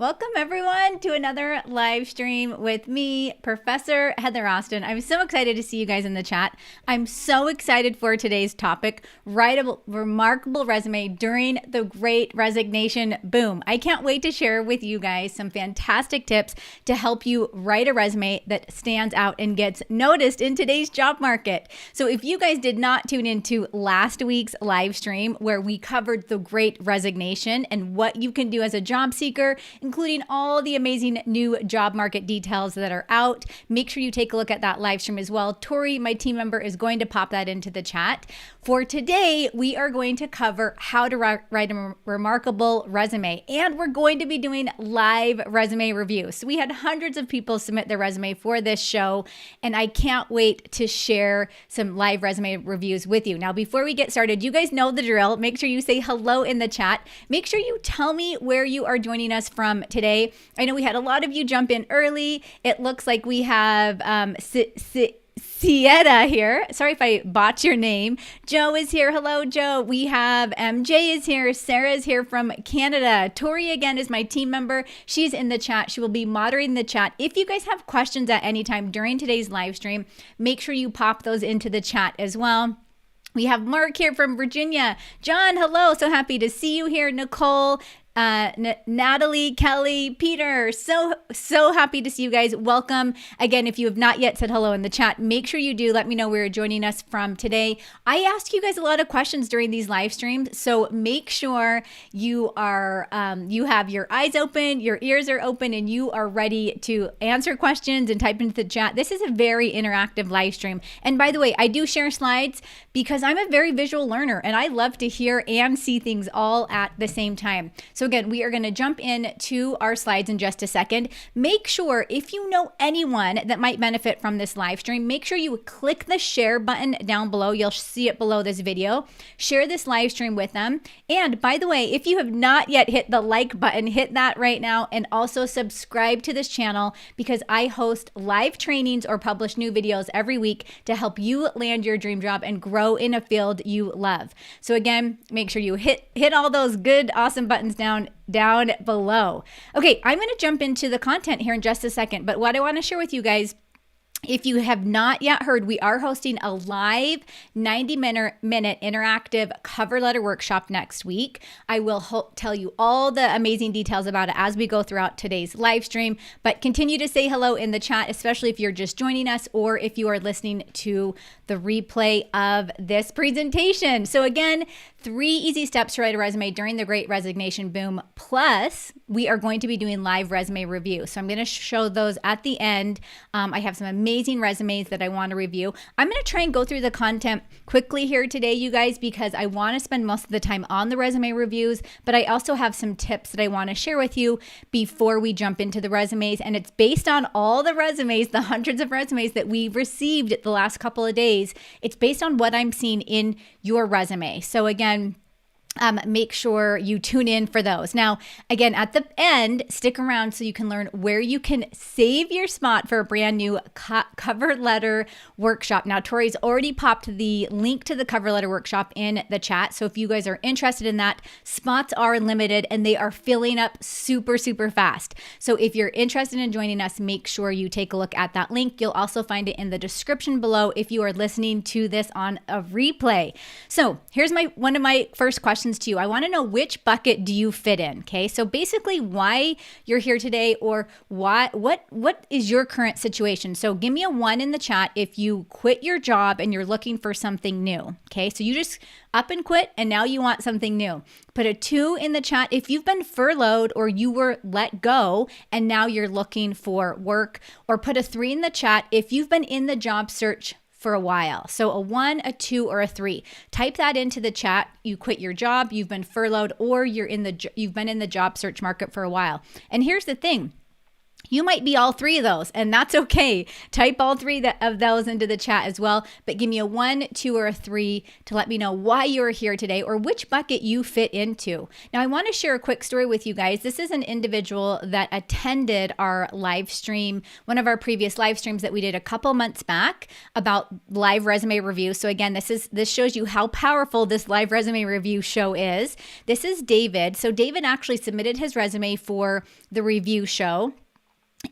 Welcome everyone to another live stream with me, Professor Heather Austin. I'm so excited to see you guys in the chat. I'm so excited for today's topic, write a remarkable resume during the Great Resignation boom. I can't wait to share with you guys some fantastic tips to help you write a resume that stands out and gets noticed in today's job market. So if you guys did not tune into last week's live stream where we covered the Great Resignation and what you can do as a job seeker, including all the amazing new job market details that are out, make sure you take a look at that live stream as well. Tori, my team member, is going to pop that into the chat. For today, we are going to cover how to write a remarkable resume, and we're going to be doing live resume reviews. So we had hundreds of people submit their resume for this show, and I can't wait to share some live resume reviews with you. Now, before we get started, you guys know the drill. Make sure you say hello in the chat. Make sure you tell me where you are joining us from today. I know we had a lot of you jump in early. It looks like we have Sieta here. Sorry if I botch your name. Joe is here. Hello, Joe. We have MJ is here. Sarah is here from Canada. Tori again is my team member. She's in the chat. She will be moderating the chat. If you guys have questions at any time during today's live stream, make sure you pop those into the chat as well. We have Mark here from Virginia. John, hello. So happy to see you here. Nicole, Natalie, Kelly, Peter, so happy to see you guys. Welcome. Again, if you have not yet said hello in the chat, make sure you do. Let me know where you're joining us from today. I ask you guys a lot of questions during these live streams, so make sure you are you have your eyes open, your ears are open, and you are ready to answer questions and type into the chat. This is a very interactive live stream. And by the way, I do share slides because I'm a very visual learner and I love to hear and see things all at the same time. So again, we are going to jump into our slides in just a second. Make sure if you know anyone that might benefit from this live stream, make sure you click the share button down below. You'll see it below this video. Share this live stream with them. And by the way, if you have not yet hit the like button, hit that right now, and also subscribe to this channel because I host live trainings or publish new videos every week to help you land your dream job and grow in a field you love. So again, make sure you hit all those good, awesome buttons down below. Okay, I'm going to jump into the content here in just a second, but what I want to share with you guys, if you have not yet heard, we are hosting a live 90-minute interactive cover letter workshop next week. I will tell you all the amazing details about it as we go throughout today's live stream, but continue to say hello in the chat, especially if you're just joining us or if you are listening to the replay of this presentation. So again, 3 easy steps to write a resume during the Great Resignation boom. Plus, we are going to be doing live resume review. So I'm going to show those at the end. I have some amazing resumes that I want to review. I'm going to try and go through the content quickly here today, you guys, because I want to spend most of the time on the resume reviews, but I also have some tips that I want to share with you before we jump into the resumes. And it's based on all the resumes, the hundreds of resumes that we've received the last couple of days. It's based on what I'm seeing in your resume. So again, make sure you tune in for those. Now, again, at the end, stick around so you can learn where you can save your spot for a brand new cover letter workshop. Now, Tori's already popped the link to the cover letter workshop in the chat. So if you guys are interested in that, spots are limited and they are filling up super, super fast. So if you're interested in joining us, make sure you take a look at that link. You'll also find it in the description below if you are listening to this on a replay. So here's one of my first questions to you. I want to know, which bucket do you fit in? Okay, so basically why you're here today, or what is your current situation. So give me a 1 in the chat if you quit your job and you're looking for something new. Okay, so you just up and quit and now you want something new. Put a 2 in the chat if you've been furloughed or you were let go and now you're looking for work, or put a 3 in the chat if you've been in the job search for a while. So a 1, a 2, or a 3. Type that into the chat. You quit your job, you've been furloughed, or you've been in the job search market for a while. And here's the thing. You might be all three of those, and that's okay. Type all three of those into the chat as well, but give me a 1, 2, or a 3 to let me know why you're here today or which bucket you fit into. Now, I want to share a quick story with you guys. This is an individual that attended our live stream, one of our previous live streams that we did a couple months back about live resume review. So again, this shows you how powerful this live resume review show is. This is David. So David actually submitted his resume for the review show.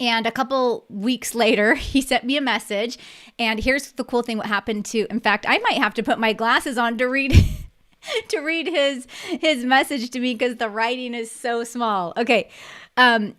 And a couple weeks later, he sent me a message. And here's the cool thing what happened to, in fact, I might have to put my glasses on to read to read his message to me because the writing is so small. Okay.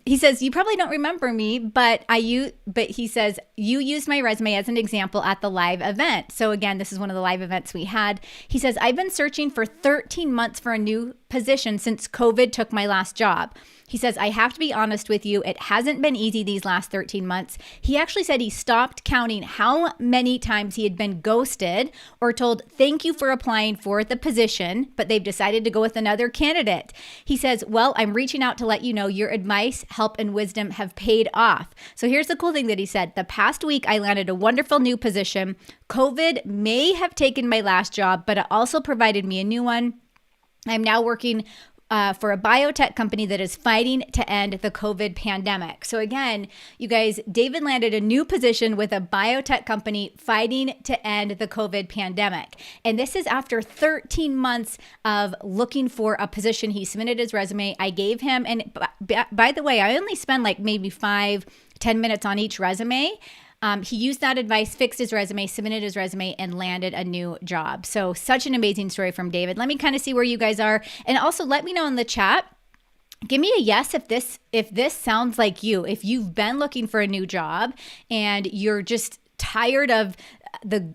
He says, you probably don't remember me, but he says, you used my resume as an example at the live event. So again, this is one of the live events we had. He says, I've been searching for 13 months for a new position since COVID took my last job. He says, I have to be honest with you, it hasn't been easy these last 13 months. He actually said he stopped counting how many times he had been ghosted or told, thank you for applying for the position, but they've decided to go with another candidate. He says, well, I'm reaching out to let you know your advice, help, and wisdom have paid off. So here's the cool thing that he said. The past week, I landed a wonderful new position. COVID may have taken my last job, but it also provided me a new one. I'm now working for a biotech company that is fighting to end the COVID pandemic. So again, you guys, David landed a new position with a biotech company fighting to end the COVID pandemic. And this is after 13 months of looking for a position. He submitted his resume. I gave him, and by the way, I only spend like maybe 5-10 minutes on each resume. He used that advice, fixed his resume, submitted his resume, and landed a new job. So such an amazing story from David. Let me kind of see where you guys are. And also let me know in the chat. Give me a yes if this sounds like you. If you've been looking for a new job and you're just tired of the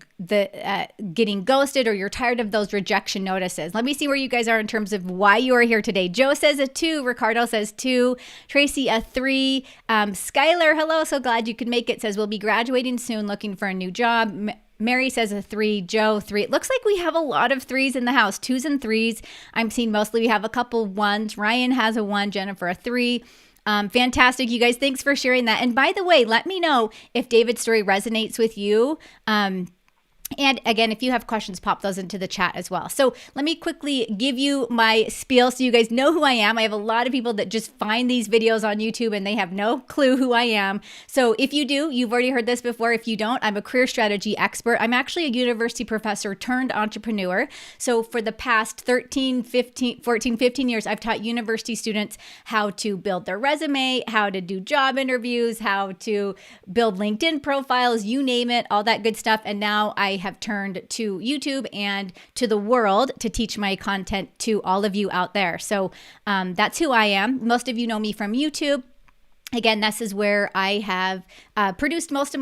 getting ghosted, or you're tired of those rejection notices. Let me see where you guys are in terms of why you are here today. Joe says a 2, Ricardo says 2, Tracy a 3, Skylar, hello, so glad you could make it, says we'll be graduating soon, looking for a new job. Mary says a 3, Joe 3. It looks like we have a lot of 3s in the house, 2s and 3s. I'm seeing mostly we have a couple 1s. Ryan has a 1, Jennifer a 3. Fantastic, you guys. Thanks for sharing that. And by the way, let me know if David's story resonates with you. And again, if you have questions, pop those into the chat as well. So let me quickly give you my spiel so you guys know who I am. I have a lot of people that just find these videos on YouTube and they have no clue who I am. So if you do, you've already heard this before. If you don't, I'm a career strategy expert. I'm actually a university professor turned entrepreneur. So for the past 14, 15 years, I've taught university students how to build their resume, how to do job interviews, how to build LinkedIn profiles, you name it, all that good stuff. And now I have turned to YouTube and to the world to teach my content to all of you out there. So that's who I am. Most of you know me from YouTube. Again, this is where I have produced most of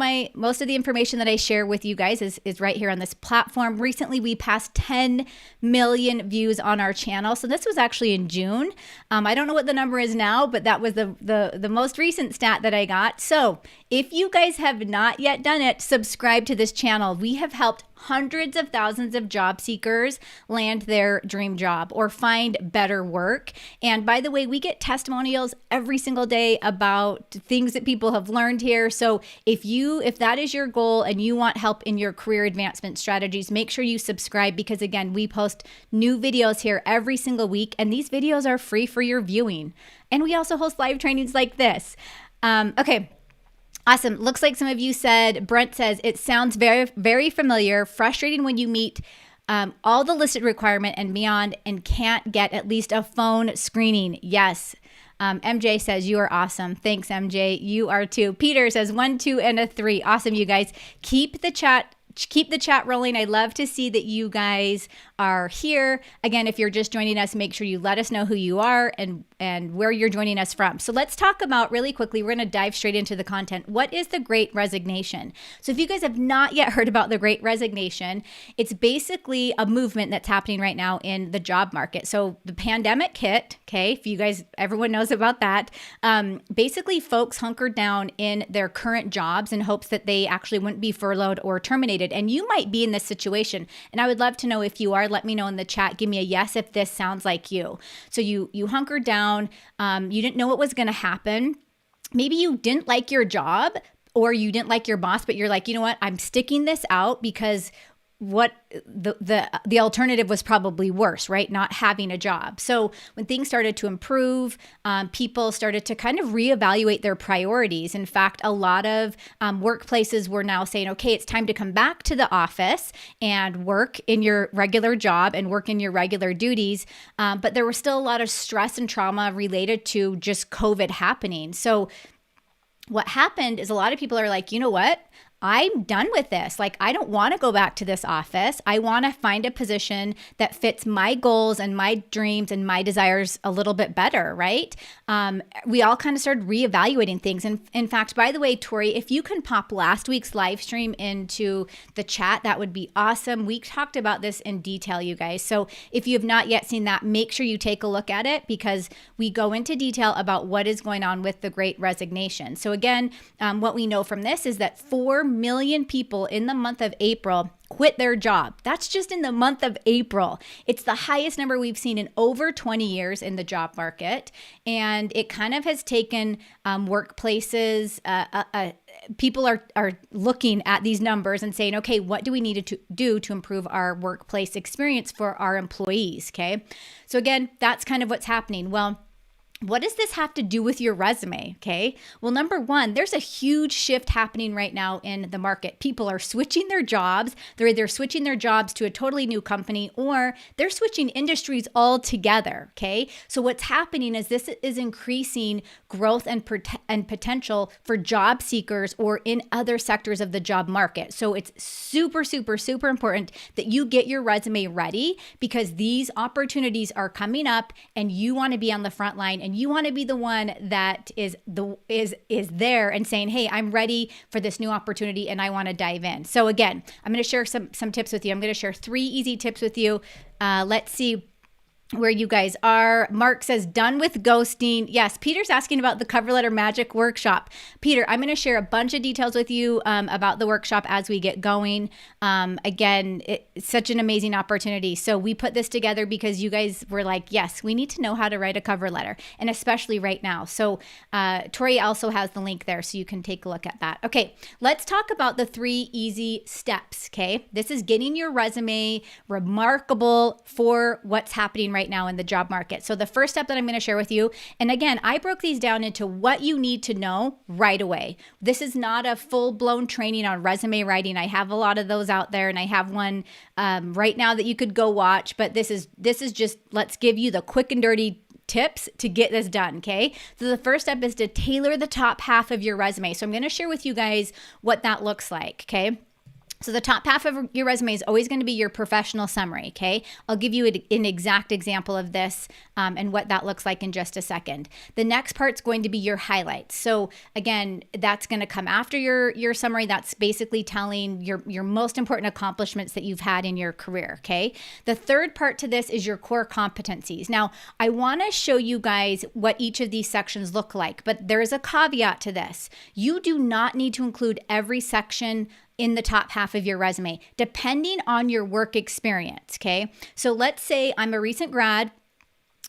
the information that I share with you guys is right here on this platform. Recently, we passed 10 million views on our channel. So this was actually in June. I don't know what the number is now, but that was the most recent stat that I got. So if you guys have not yet done it, subscribe to this channel. We have helped hundreds of thousands of job seekers land their dream job or find better work. And by the way, we get testimonials every single day about things that people have learned here. So if that is your goal and you want help in your career advancement strategies, make sure you subscribe, because again, we post new videos here every single week, and these videos are free for your viewing. And we also host live trainings like this. Okay. Awesome. Looks like some of you said, Brent says, it sounds very, very familiar, frustrating when you meet all the listed requirement and beyond and can't get at least a phone screening. Yes. MJ says, you are awesome. Thanks, MJ. You are too. Peter says 1, 2, and a 3. Awesome, you guys. Keep the chat rolling. I love to see that you guys are here. Again, if you're just joining us, make sure you let us know who you are and where you're joining us from. So let's talk about really quickly, we're going to dive straight into the content. What is the Great Resignation? So if you guys have not yet heard about the Great Resignation, it's basically a movement that's happening right now in the job market. So the pandemic hit, okay, if you guys, everyone knows about that. Basically, folks hunkered down in their current jobs in hopes that they actually wouldn't be furloughed or terminated. And you might be in this situation. And I would love to know if you are. Let me know in the chat. Give me a yes if this sounds like you. So you hunkered down. You didn't know what was going to happen. maybe you didn't like your job or you didn't like your boss, but you're like, you know what, I'm sticking this out because what the alternative was probably worse, right? Not having a job. So when things started to improve, people started to kind of reevaluate their priorities. In fact, a lot of workplaces were now saying, okay, it's time to come back to the office and work in your regular job and work in your regular duties. But there was still a lot of stress and trauma related to just COVID happening. So what happened is a lot of people are like, you know what? I'm done with this. Like, I don't want to go back to this office. I want to find a position that fits my goals and my dreams and my desires a little bit better, right? We all kind of started reevaluating things. And in fact, by the way, Tori, if you can pop last week's live stream into the chat, that would be awesome. We talked about this in detail, you guys. So if you have not yet seen that, make sure you take a look at it because we go into detail about what is going on with the Great Resignation. So again, what we know from this is that 4 million people in the month of April quit their job. That's just in the month of April. It's the highest number we've seen in over 20 years in the job market. And it kind of has taken workplaces, people are looking at these numbers and saying, okay, what do we need to do to improve our workplace experience for our employees? Okay. So again, that's kind of what's happening. Well, what does this have to do with your resume? Okay. Well, number one, there's a huge shift happening right now in the market. People are switching their jobs. They're either switching their jobs to a totally new company or they're switching industries altogether. Okay. So what's happening is this is increasing growth and potential for job seekers or in other sectors of the job market. So it's super, super, super important that you get your resume ready because these opportunities are coming up and you want to be on the front line. And you want to be the one that is there and saying, hey, I'm ready for this new opportunity and I want to dive in. So again, I'm going to share some tips with you. I'm going to share 3 easy tips with you. Let's see where you guys are. Mark says, done with ghosting. Yes, Peter's asking about the cover letter magic workshop. Peter, I'm going to share a bunch of details with you about the workshop as we get going. Again, it's such an amazing opportunity. So we put this together because you guys were like, yes, we need to know how to write a cover letter, and especially right now. So Tori also has the link there, so you can take a look at that. Okay, let's talk about the 3 easy steps, okay? This is getting your resume remarkable for what's happening right now in the job market. So the first step that I'm going to share with you, and again, I broke these down into what you need to know right away. This is not a full-blown training on resume writing. I have a lot of those out there, and I have one right now that you could go watch, but this is just, let's give you the quick and dirty tips to get this done, okay? So the first step is to tailor the top half of your resume. So I'm going to share with you guys what that looks like, okay? So the top half of your resume is always going to be your professional summary, okay? I'll give you an exact example of this and what that looks like in just a second. The next part's going to be your highlights. So again, that's going to come after your summary. That's basically telling your most important accomplishments that you've had in your career, okay? The third part to this is your core competencies. Now, I want to show you guys what each of these sections look like, but there is a caveat to this. You do not need to include every section in the top half of your resume, depending on your work experience, okay? So let's say I'm a recent grad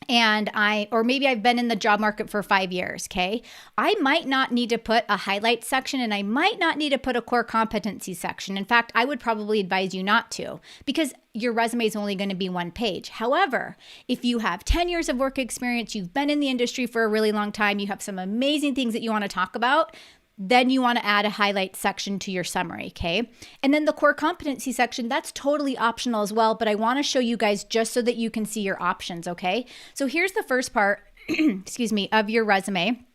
and or maybe I've been in the job market for 5 years, okay? I might not need to put a highlight section and I might not need to put a core competency section. In fact, I would probably advise you not to because your resume is only going to be 1 page. However, if you have 10 years of work experience, you've been in the industry for a really long time, you have some amazing things that you want to talk about, then you want to add a highlight section to your summary, okay? And then the core competency section, that's totally optional as well, but I want to show you guys just so that you can see your options, okay? So here's the first part, excuse me, of your resume.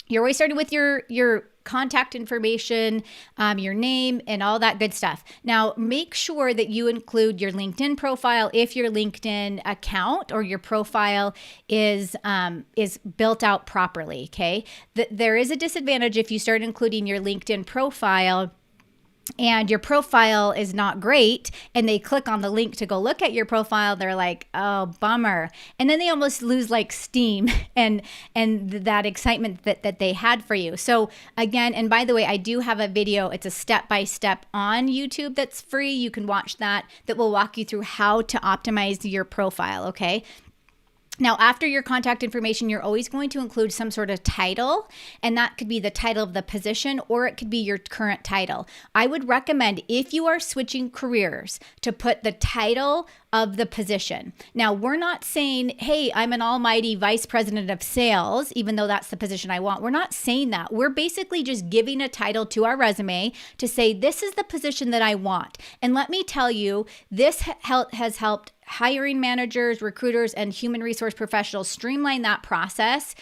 You're always starting with your contact information, your name, and all that good stuff. Now, make sure that you include your LinkedIn profile if your LinkedIn account or your profile is built out properly, okay? There is a disadvantage if you start including your LinkedIn profile and your profile is not great and they click on the link to go look at your profile, they're like, oh, bummer. And then they almost lose like steam and that excitement that they had for you. So again, and by the way, I do have a video, it's a step-by-step on YouTube that's free. You can watch that will walk you through how to optimize your profile, okay? Now, after your contact information, you're always going to include some sort of title, and that could be the title of the position or it could be your current title. I would recommend, if you are switching careers, to put the title of the position. Now, we're not saying, hey, I'm an almighty vice president of sales, even though that's the position I want. We're not saying that. We're basically just giving a title to our resume to say, this is the position that I want. And let me tell you, this has helped hiring managers, recruiters, and human resource professionals streamline that process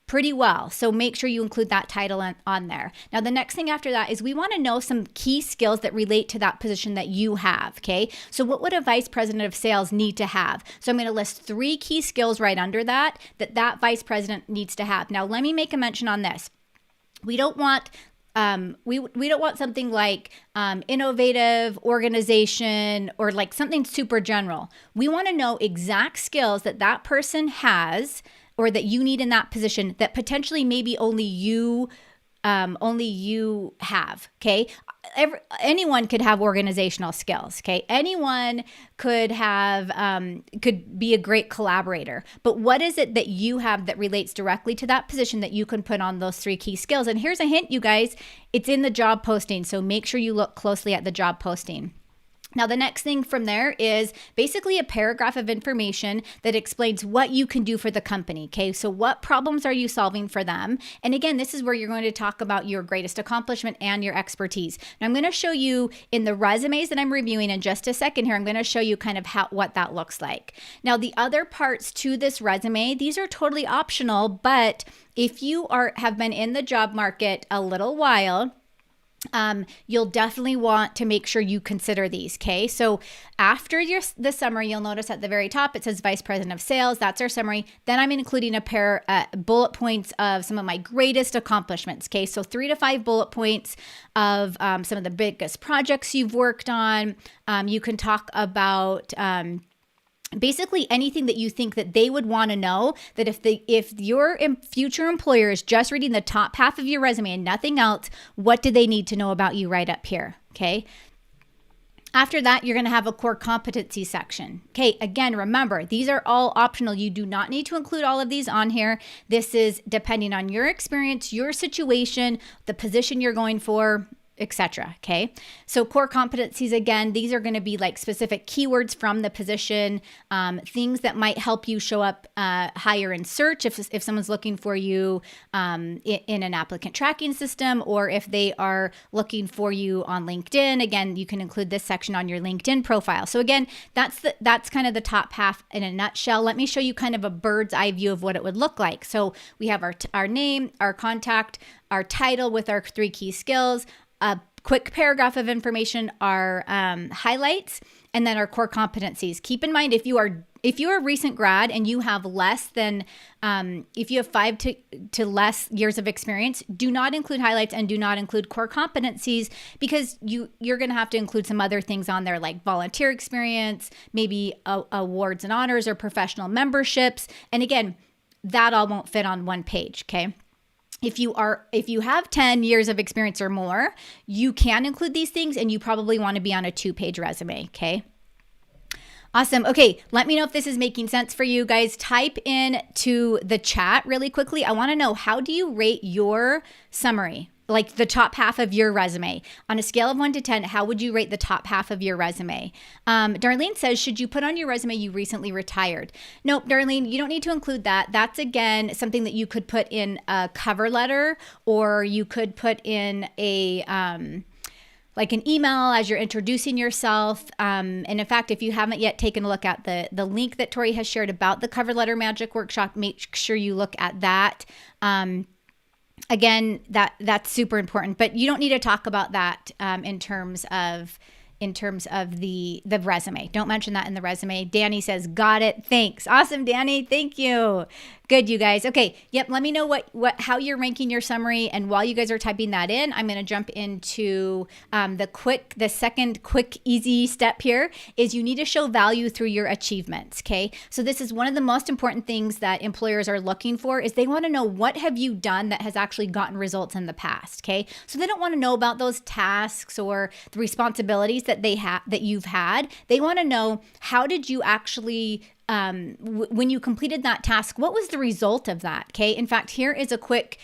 pretty well. So make sure you include that title on there. Now, the next thing after that is we want to know some key skills that relate to that position that you have, okay? So what would a vice president of sales need to have? So I'm going to list 3 key skills right under that vice president needs to have. Now, let me make a mention on this. We don't want we don't want something like innovative, organization, or like something super general. We want to know exact skills that person has or that you need in that position that potentially maybe only you have, okay? Anyone could have organizational skills, okay? Anyone could have, could be a great collaborator. But what is it that you have that relates directly to that position that you can put on those 3 key skills? And here's a hint, you guys, it's in the job posting. So make sure you look closely at the job posting. Now, the next thing from there is basically a paragraph of information that explains what you can do for the company, okay? So what problems are you solving for them? And again, this is where you're going to talk about your greatest accomplishment and your expertise. Now, I'm going to show you in the resumes that I'm reviewing in just a second here, I'm going to show you kind of what that looks like. Now, the other parts to this resume, these are totally optional, but if you have been in the job market a little while, you'll definitely want to make sure you consider these, okay? So after the summary, you'll notice at the very top, it says Vice President of Sales. That's our summary. Then I'm including a pair bullet points of some of my greatest accomplishments, okay? So 3 to 5 bullet points of some of the biggest projects you've worked on. You can talk about basically anything that you think that they would want to know, that if your future employer is just reading the top half of your resume and nothing else, what do they need to know about you right up here, okay? After that, you're going to have a core competency section. Okay, again, remember, these are all optional. You do not need to include all of these on here. This is depending on your experience, your situation, the position you're going for, etc. Okay. So core competencies, again, these are going to be like specific keywords from the position, things that might help you show up higher in search if someone's looking for you in an applicant tracking system, or if they are looking for you on LinkedIn. Again, you can include this section on your LinkedIn profile. So again, that's kind of the top half in a nutshell. Let me show you kind of a bird's eye view of what it would look like. So we have our name, our contact, our title with our 3 key skills, a quick paragraph of information, our highlights, and then our core competencies. Keep in mind, if you're a recent grad and you have less than, if you have 5 to less years of experience, do not include highlights and do not include core competencies, because you're going to have to include some other things on there like volunteer experience, maybe awards and honors or professional memberships. And again, that all won't fit on one page, okay? If you have 10 years of experience or more, you can include these things, and you probably want to be on a 2-page resume, okay? Awesome. Okay, let me know if this is making sense for you guys. Type in to the chat really quickly. I want to know, how do you rate your summary? Like the top half of your resume. On a scale of 1 to 10, how would you rate the top half of your resume? Darlene says, should you put on your resume you recently retired? Nope, Darlene, you don't need to include that. That's, again, something that you could put in a cover letter, or you could put in a like an email as you're introducing yourself. And in fact, if you haven't yet taken a look at the link that Tori has shared about the Cover Letter Magic Workshop, make sure you look at that. Again, that's super important, but you don't need to talk about that in terms of the resume. Don't mention that in the resume. Danny says, got it. Thanks. Awesome, Danny. Thank you. Good, you guys. Okay. Yep. Let me know how you're ranking your summary. And while you guys are typing that in, I'm going to jump into the second quick, easy step here is you need to show value through your achievements. Okay. So this is one of the most important things that employers are looking for, is they want to know, what have you done that has actually gotten results in the past? Okay. So they don't want to know about those tasks or the responsibilities that that you've had, they want to know, how did you actually when you completed that task, what was the result of that? Okay. In fact, here is a quick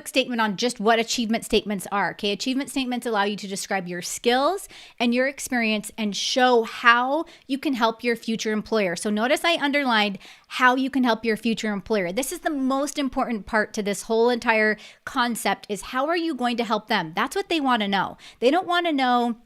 statement on just what achievement statements are. Okay. Achievement statements allow you to describe your skills and your experience and show how you can help your future employer. So notice I underlined how you can help your future employer. This is the most important part to this whole entire concept, is how are you going to help them? That's what they want to know. They don't want to know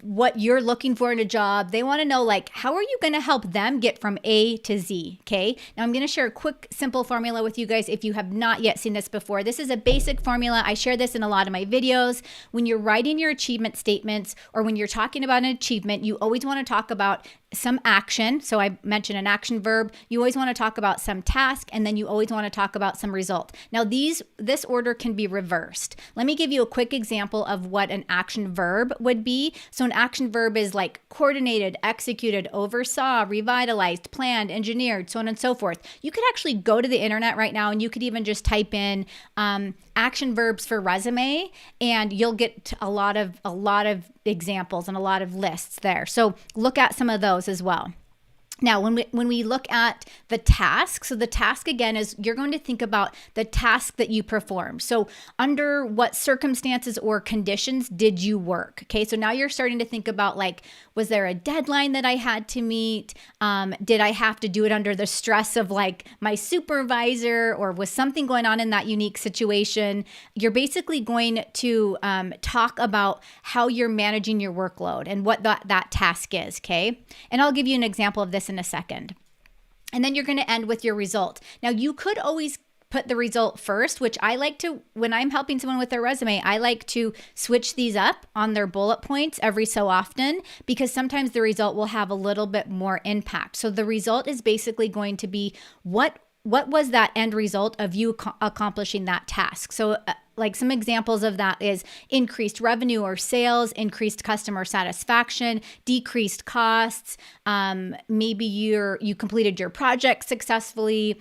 what you're looking for in a job. They want to know, like, how are you going to help them get from A to Z? Okay. Now I'm going to share a quick, simple formula with you guys. If you have not yet seen this before, this is a basic formula. I share this in a lot of my videos. When you're writing your achievement statements, or when you're talking about an achievement, you always want to talk about some action. So I mentioned an action verb. You always want to talk about some task, and then you always want to talk about some result. Now this order can be reversed. Let me give you a quick example of what an action verb would be. So an action verb is like coordinated, executed, oversaw, revitalized, planned, engineered, so on and so forth. You could actually go to the internet right now, and you could even just type in action verbs for resume, and you'll get a lot of examples and a lot of lists there. So look at some of those as well. Now, when we look at the task, so the task again is, you're going to think about the task that you perform. So under what circumstances or conditions did you work? Okay, so now you're starting to think about, like, was there a deadline that I had to meet? Did I have to do it under the stress of, like, my supervisor, or was something going on in that unique situation? You're basically going to talk about how you're managing your workload and what that task is, okay? And I'll give you an example of this in a second. And then you're going to end with your result. Now, you could always put the result first, which I like to, when I'm helping someone with their resume, I like to switch these up on their bullet points every so often, because sometimes the result will have a little bit more impact. So the result is basically going to be, what was that end result of you accomplishing that task? So like some examples of that is increased revenue or sales, increased customer satisfaction, decreased costs. Maybe you completed your project successfully.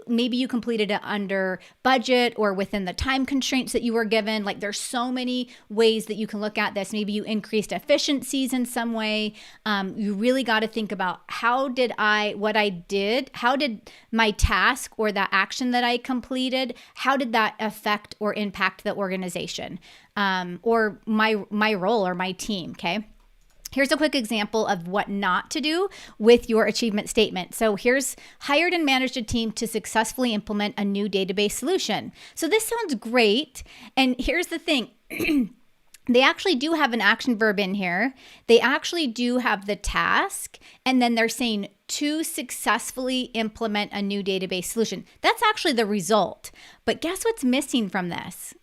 Maybe you completed it under budget or within the time constraints that you were given. Like, there's so many ways that you can look at this. Maybe you increased efficiencies in some way. You really got to think about, how did my task or that action that I completed, how did that affect or impact the organization, or my role or my team, okay? Here's a quick example of what not to do with your achievement statement. So here's hired and managed a team to successfully implement a new database solution. So this sounds great. And here's the thing. They actually do have an action verb in here. They actually do have the task, and then they're saying to successfully implement a new database solution. That's actually the result. But guess what's missing from this?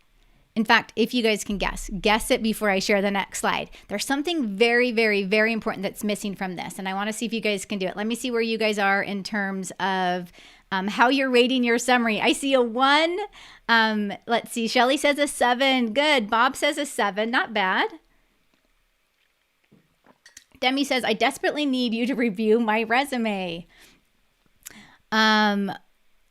In fact, if you guys can guess it before I share the next slide. There's something very, very, very important that's missing from this, and I want to see if you guys can do it. Let me see where you guys are in terms of how you're rating your summary. I see a 1. Let's see. Shelly says a 7. Good. Bob says a 7. Not bad. Demi says, I desperately need you to review my resume.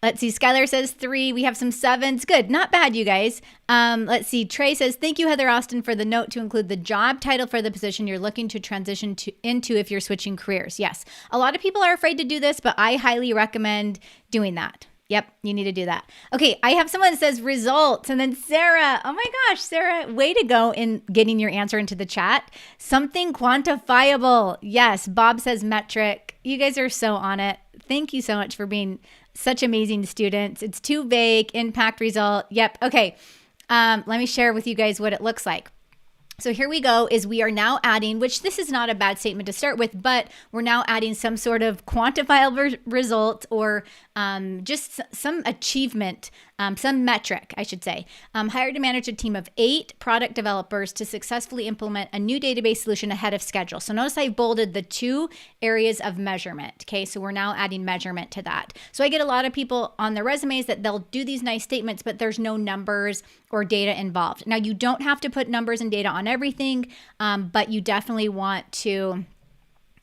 Let's see. Skylar says 3. We have some 7s. Good. Not bad, you guys. Let's see. Trey says, thank you, Heather Austin, for the note to include the job title for the position you're looking to transition into if you're switching careers. Yes. A lot of people are afraid to do this, but I highly recommend doing that. Yep, you need to do that. Okay, I have someone that says results, and then Sarah. Oh my gosh, Sarah, way to go in getting your answer into the chat. Something quantifiable. Yes, Bob says metric. You guys are so on it. Thank you so much for being such amazing students. It's too vague. Impact, result. Yep. Okay. Let me share with you guys what it looks like. So here we go, is we are now adding, which this is not a bad statement to start with, but we're now adding some sort of quantifiable result, or just some achievement, some metric, I should say. Hired to manage a team of 8 product developers to successfully implement a new database solution ahead of schedule. So notice I bolded the 2 areas of measurement. Okay, so we're now adding measurement to that. So I get a lot of people on their resumes that they'll do these nice statements, but there's no numbers or data involved. Now, you don't have to put numbers and data on everything, but you definitely want to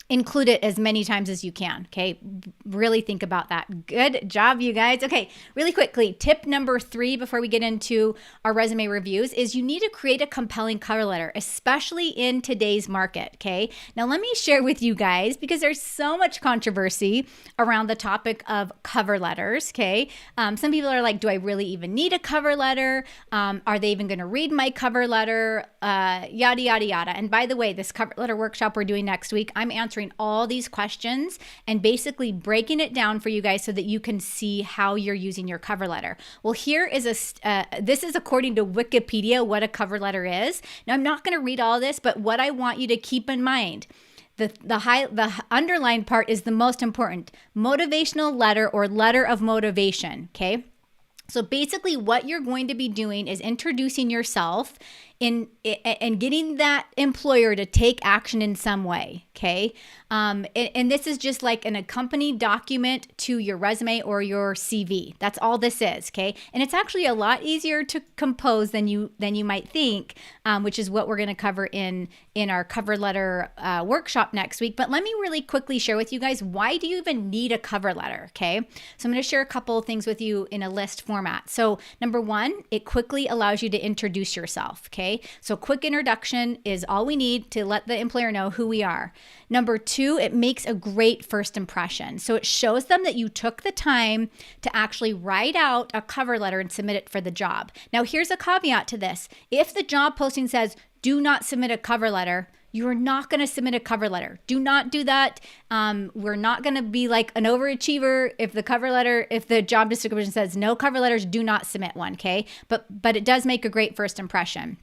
include it as many times as you can. Okay. Really think about that. Good job, you guys. Okay. Really quickly, tip number 3 before we get into our resume reviews is you need to create a compelling cover letter, especially in today's market. Okay. Now, let me share with you guys, because there's so much controversy around the topic of cover letters. Okay. Some people are like, do I really even need a cover letter? Are they even going to read my cover letter? Yada, yada, yada. And by the way, this cover letter workshop we're doing next week, I'm answering all these questions and basically breaking it down for you guys so that you can see how you're using your cover letter. Well, here is this is according to Wikipedia what a cover letter is. Now, I'm not going to read all this, but what I want you to keep in mind, the underlined part is the most important. Motivational letter or letter of motivation, okay? So basically what you're going to be doing is introducing yourself and getting that employer to take action in some way, okay? And this is just like an accompanied document to your resume or your CV. That's all this is, okay? And it's actually a lot easier to compose than you might think, which is what we're going to cover in our cover letter workshop next week. But let me really quickly share with you guys, why do you even need a cover letter, okay? So I'm going to share a couple of things with you in a list format. So number 1, it quickly allows you to introduce yourself, okay? So quick introduction is all we need to let the employer know who we are. Number 2, it makes a great first impression. So it shows them that you took the time to actually write out a cover letter and submit it for the job. Now, here's a caveat to this. If the job posting says, do not submit a cover letter, you are not going to submit a cover letter. Do not do that. We're not going to be like an overachiever. If the job description says no cover letters, do not submit one, okay? But it does make a great first impression.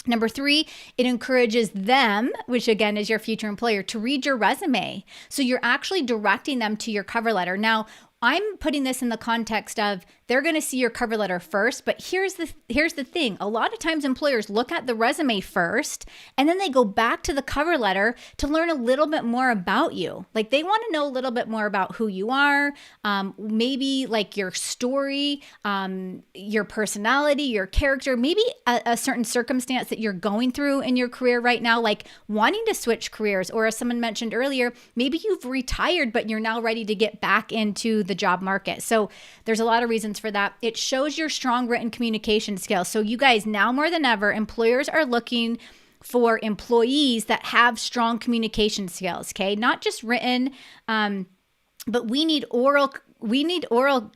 Number 3, it encourages them, which again is your future employer, to read your resume. So you're actually directing them to your cover letter. Now, I'm putting this in the context of they're going to see your cover letter first, but here's the thing. A lot of times employers look at the resume first, and then they go back to the cover letter to learn a little bit more about you. Like they want to know a little bit more about who you are, maybe like your story, your personality, your character, maybe a certain circumstance that you're going through in your career right now, like wanting to switch careers, or as someone mentioned earlier, maybe you've retired, but you're now ready to get back into the job market. So there's a lot of reasons for that. It shows your strong written communication skills. So you guys, now more than ever, employers are looking for employees that have strong communication skills, okay? Not just written, but we need oral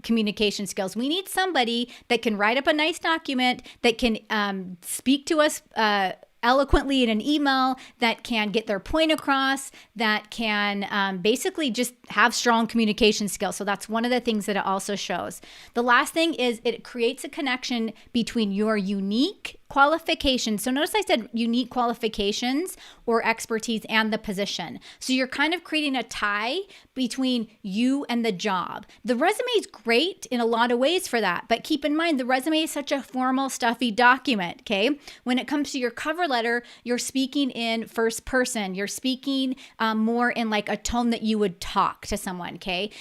communication skills. We need somebody that can write up a nice document, that can speak to us eloquently in an email, that can get their point across, that can basically just have strong communication skills. So that's one of the things that it also shows. The last thing is it creates a connection between your unique qualifications. So notice I said unique qualifications or expertise and the position. So you're kind of creating a tie between you and the job. The resume is great in a lot of ways for that, but keep in mind the resume is such a formal, stuffy document, okay? When it comes to your cover letter, you're speaking in first person. You're speaking more in like a tone that you would talk to someone, okay?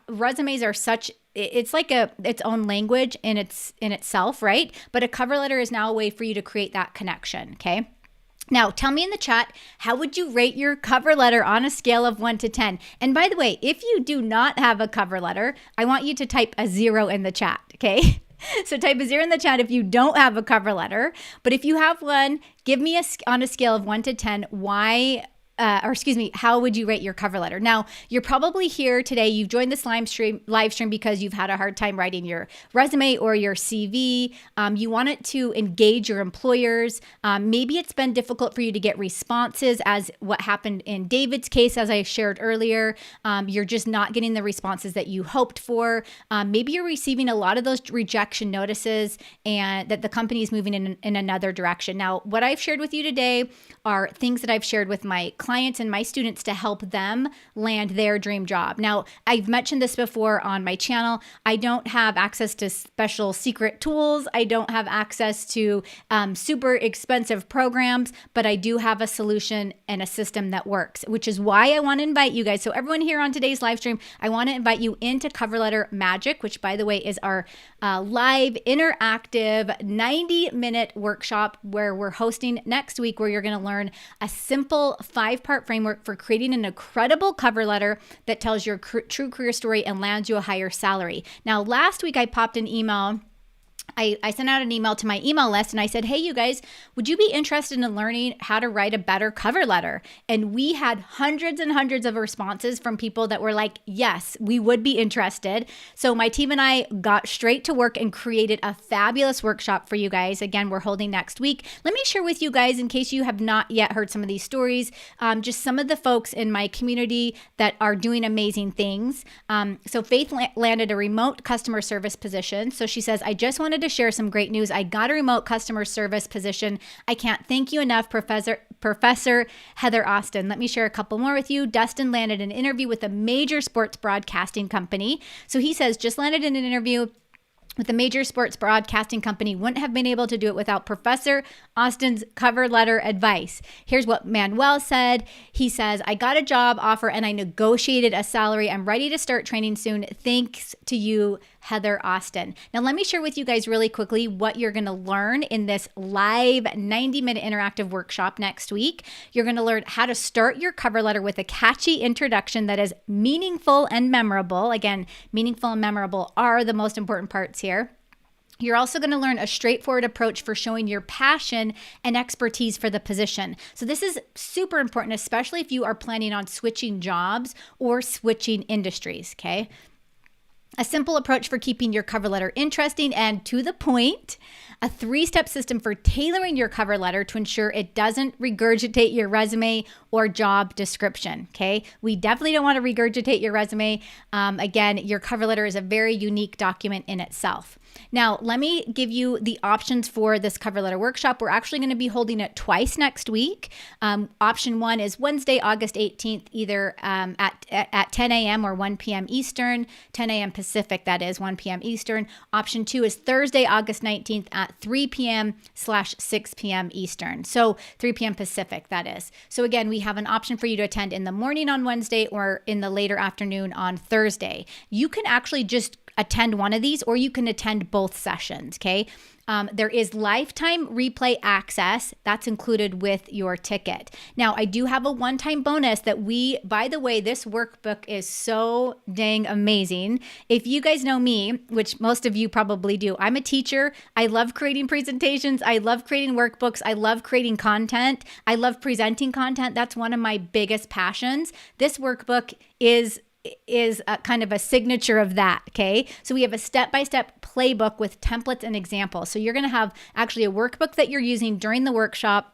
Resumes are such, it's like its own language in itself, right? But a cover letter is now a way for you to create that connection, okay? Now, tell me in the chat, how would you rate your cover letter on a scale of 1 to 10? And by the way, if you do not have a cover letter, I want you to type a 0 in the chat, okay? So type a 0 in the chat if you don't have a cover letter. But if you have one, give me on a scale of 1 to 10, how would you rate your cover letter? Now, you're probably here today. You've joined this live stream because you've had a hard time writing your resume or your CV. You want it to engage your employers. Maybe it's been difficult for you to get responses, as what happened in David's case, as I shared earlier. You're just not getting the responses that you hoped for. Maybe you're receiving a lot of those rejection notices and that the company is moving in another direction. Now, what I've shared with you today are things that I've shared with my clients and my students to help them land their dream job. Now, I've mentioned this before on my channel. I don't have access to special secret tools. I don't have access to super expensive programs, but I do have a solution and a system that works, which is why I want to invite you guys. So everyone here on today's live stream, I want to invite you into Cover Letter Magic, which by the way is our live interactive 90-minute workshop where we're hosting next week, where you're going to learn a simple 5 5-part framework for creating an incredible cover letter that tells your true career story and lands you a higher salary. Now, last week I popped an email. I sent out an email to my email list and I said, hey, you guys, would you be interested in learning how to write a better cover letter? And we had hundreds and hundreds of responses from people that were like, yes, we would be interested. So my team and I got straight to work and created a fabulous workshop for you guys. Again, we're holding next week. Let me share with you guys, in case you have not yet heard some of these stories, just some of the folks in my community that are doing amazing things. So Faith landed a remote customer service position. So she says, I just wanted to share some great news. I got a remote customer service position. I can't thank you enough, Professor Heather Austin. Let me share a couple more with you. Dustin landed an interview with a major sports broadcasting company. So he says, just landed in an interview with a major sports broadcasting company. Wouldn't have been able to do it without Professor Austin's cover letter advice. Here's what Manuel said. He says, I got a job offer and I negotiated a salary. I'm ready to start training soon. Thanks to you, Heather Austin. Now, let me share with you guys really quickly what you're going to learn in this live 90-minute interactive workshop next week. You're going to learn how to start your cover letter with a catchy introduction that is meaningful and memorable. Again, meaningful and memorable are the most important parts here. You're also going to learn a straightforward approach for showing your passion and expertise for the position. So this is super important, especially if you are planning on switching jobs or switching industries, okay? A simple approach for keeping your cover letter interesting and to the point. A 3-step system for tailoring your cover letter to ensure it doesn't regurgitate your resume or job description, okay? We definitely don't want to regurgitate your resume. Again, your cover letter is a very unique document in itself. Now, let me give you the options for this cover letter workshop. We're actually going to be holding it twice next week. Option 1 is Wednesday, August 18th, either at 10 a.m. or 1 p.m. Eastern, 10 a.m. Pacific, that is 1 p.m. Eastern. Option 2 is Thursday, August 19th at 3 p.m/6 p.m. Eastern. So 3 p.m. Pacific, that is. So again, we have an option for you to attend in the morning on Wednesday or in the later afternoon on Thursday. You can actually just attend one of these or you can attend both sessions, okay? There is lifetime replay access that's included with your ticket. Now, I do have a one-time bonus that by the way, this workbook is so dang amazing. If you guys know me, which most of you probably do, I'm a teacher. I love creating presentations. I love creating workbooks. I love creating content. I love presenting content. That's one of my biggest passions. This workbook is a kind of a signature of that, okay? So we have a step-by-step playbook with templates and examples. So you're going to have actually a workbook that you're using during the workshop,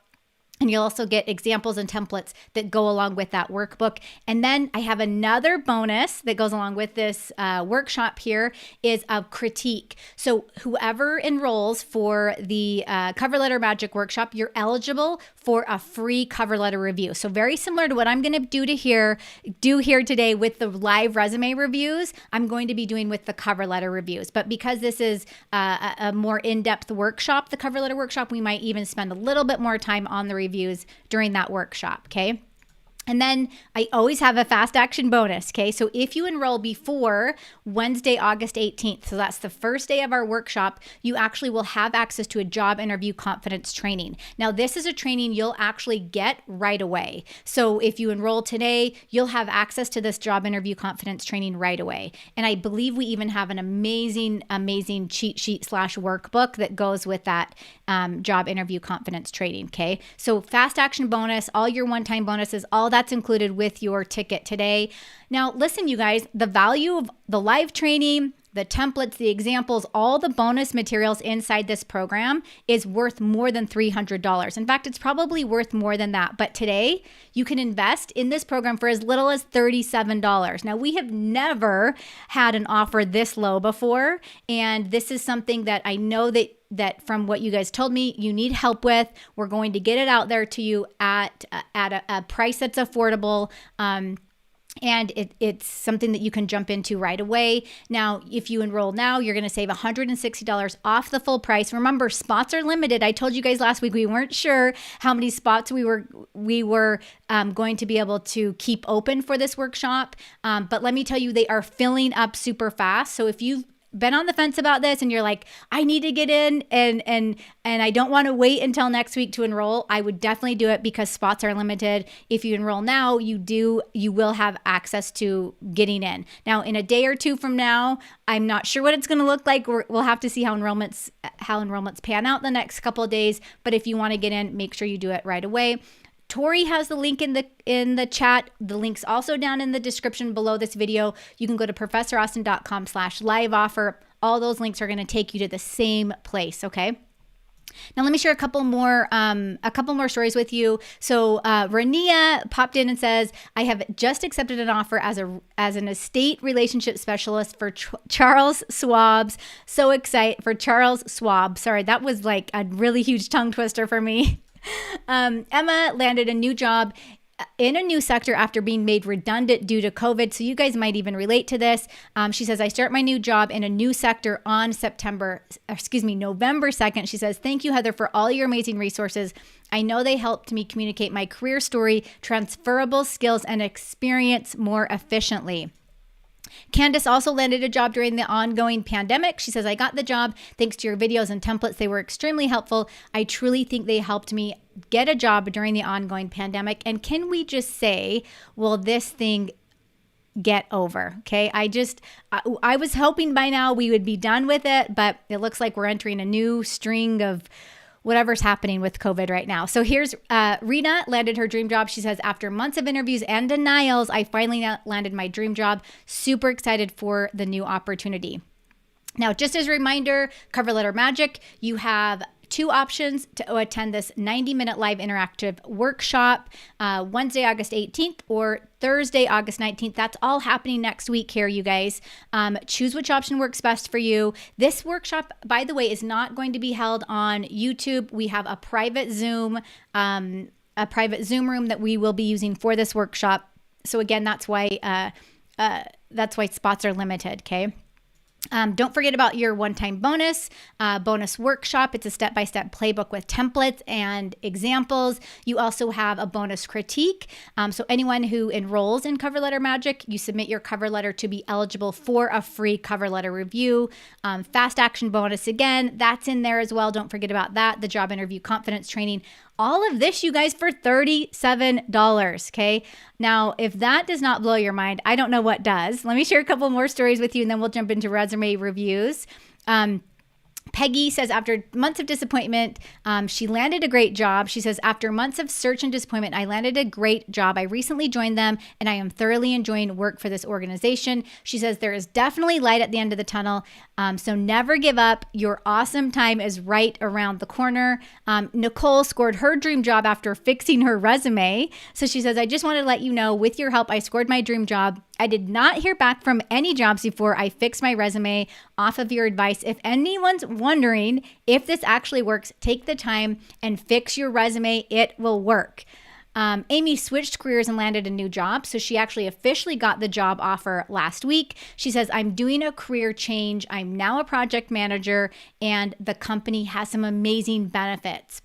and you'll also get examples and templates that go along with that workbook. And then I have another bonus that goes along with this workshop here is a critique. So whoever enrolls for the Cover Letter Magic Workshop, you're eligible for a free cover letter review. So very similar to what I'm going to do here today with the live resume reviews, I'm going to be doing with the cover letter reviews. But because this is a more in-depth workshop, the cover letter workshop, we might even spend a little bit more time on the reviews during that workshop, okay? And then I always have a fast action bonus, okay? So if you enroll before Wednesday, August 18th, so that's the first day of our workshop, you actually will have access to a job interview confidence training. Now, this is a training you'll actually get right away. So if you enroll today, you'll have access to this job interview confidence training right away. And I believe we even have an amazing, amazing cheat sheet / workbook that goes with that job interview confidence training, okay? So fast action bonus, all your one-time bonuses, all that's included with your ticket today. Now, listen, you guys, the value of the live training, the templates, the examples, all the bonus materials inside this program is worth more than $300. In fact, it's probably worth more than that. But today, you can invest in this program for as little as $37. Now, we have never had an offer this low before, and this is something that I know that from what you guys told me, you need help with. We're going to get it out there to you at a price that's affordable. And it's something that you can jump into right away. Now, if you enroll now, you're going to save $160 off the full price. Remember, spots are limited. I told you guys last week we weren't sure how many spots we were going to be able to keep open for this workshop. But let me tell you, they are filling up super fast. So if you been on the fence about this and you're like, I need to get in and I don't want to wait until next week to enroll, I would definitely do it because spots are limited. If you enroll now, you will have access to getting in. Now, in a day or two from now, I'm not sure what it's going to look like. We'll have to see how enrollments pan out the next couple of days. But if you want to get in, make sure you do it right away. Tori has the link in the chat. The link's also down in the description below this video. You can go to professораustin.com/live offer. All those links are going to take you to the same place, okay? Now let me share a couple more stories with you. So Rania popped in and says, I have just accepted an offer as an estate relationship specialist for Charles Schwab's. So excited for Charles Schwab. Sorry, that was like a really huge tongue twister for me. Emma landed a new job in a new sector after being made redundant due to COVID. So you guys might even relate to this. She says, I start my new job in a new sector on November 2nd. She says, thank you, Heather, for all your amazing resources. I know they helped me communicate my career story, transferable skills, and experience more efficiently. Candice also landed a job during the ongoing pandemic. She says, I got the job thanks to your videos and templates. They were extremely helpful. I truly think they helped me get a job during the ongoing pandemic. And can we just say, will this thing get over? Okay. I was hoping by now we would be done with it, but it looks like we're entering a new string of whatever's happening with COVID right now. So here's Rena landed her dream job. She says, after months of interviews and denials, I finally landed my dream job. Super excited for the new opportunity. Now, just as a reminder, Cover Letter Magic, you have two options to attend this 90-minute live interactive workshop, Wednesday, August 18th or Thursday, August 19th. That's all happening next week here, you guys. Choose which option works best for you. This workshop, by the way, is not going to be held on YouTube. We have a private Zoom room that we will be using for this workshop. So again, that's why spots are limited, okay? Don't forget about your one-time bonus workshop. It's a step-by-step playbook with templates and examples. You also have a bonus critique. So anyone who enrolls in Cover Letter Magic, you submit your cover letter to be eligible for a free cover letter review. Fast action bonus, again, that's in there as well. Don't forget about that. The job interview confidence training. All of this, you guys, for $37, okay? Now, if that does not blow your mind, I don't know what does. Let me share a couple more stories with you, and then we'll jump into resume reviews. Peggy says, after months of disappointment, she landed a great job. She says, after months of search and disappointment, I landed a great job. I recently joined them, and I am thoroughly enjoying work for this organization. She says, there is definitely light at the end of the tunnel, so never give up. Your awesome time is right around the corner. Nicole scored her dream job after fixing her resume. So she says, I just wanted to let you know, with your help, I scored my dream job. I did not hear back from any jobs before I fixed my resume off of your advice. If anyone's wondering if this actually works, take the time and fix your resume. It will work. Amy switched careers and landed a new job. So she actually officially got the job offer last week. She says, I'm doing a career change. I'm now a project manager, and the company has some amazing benefits.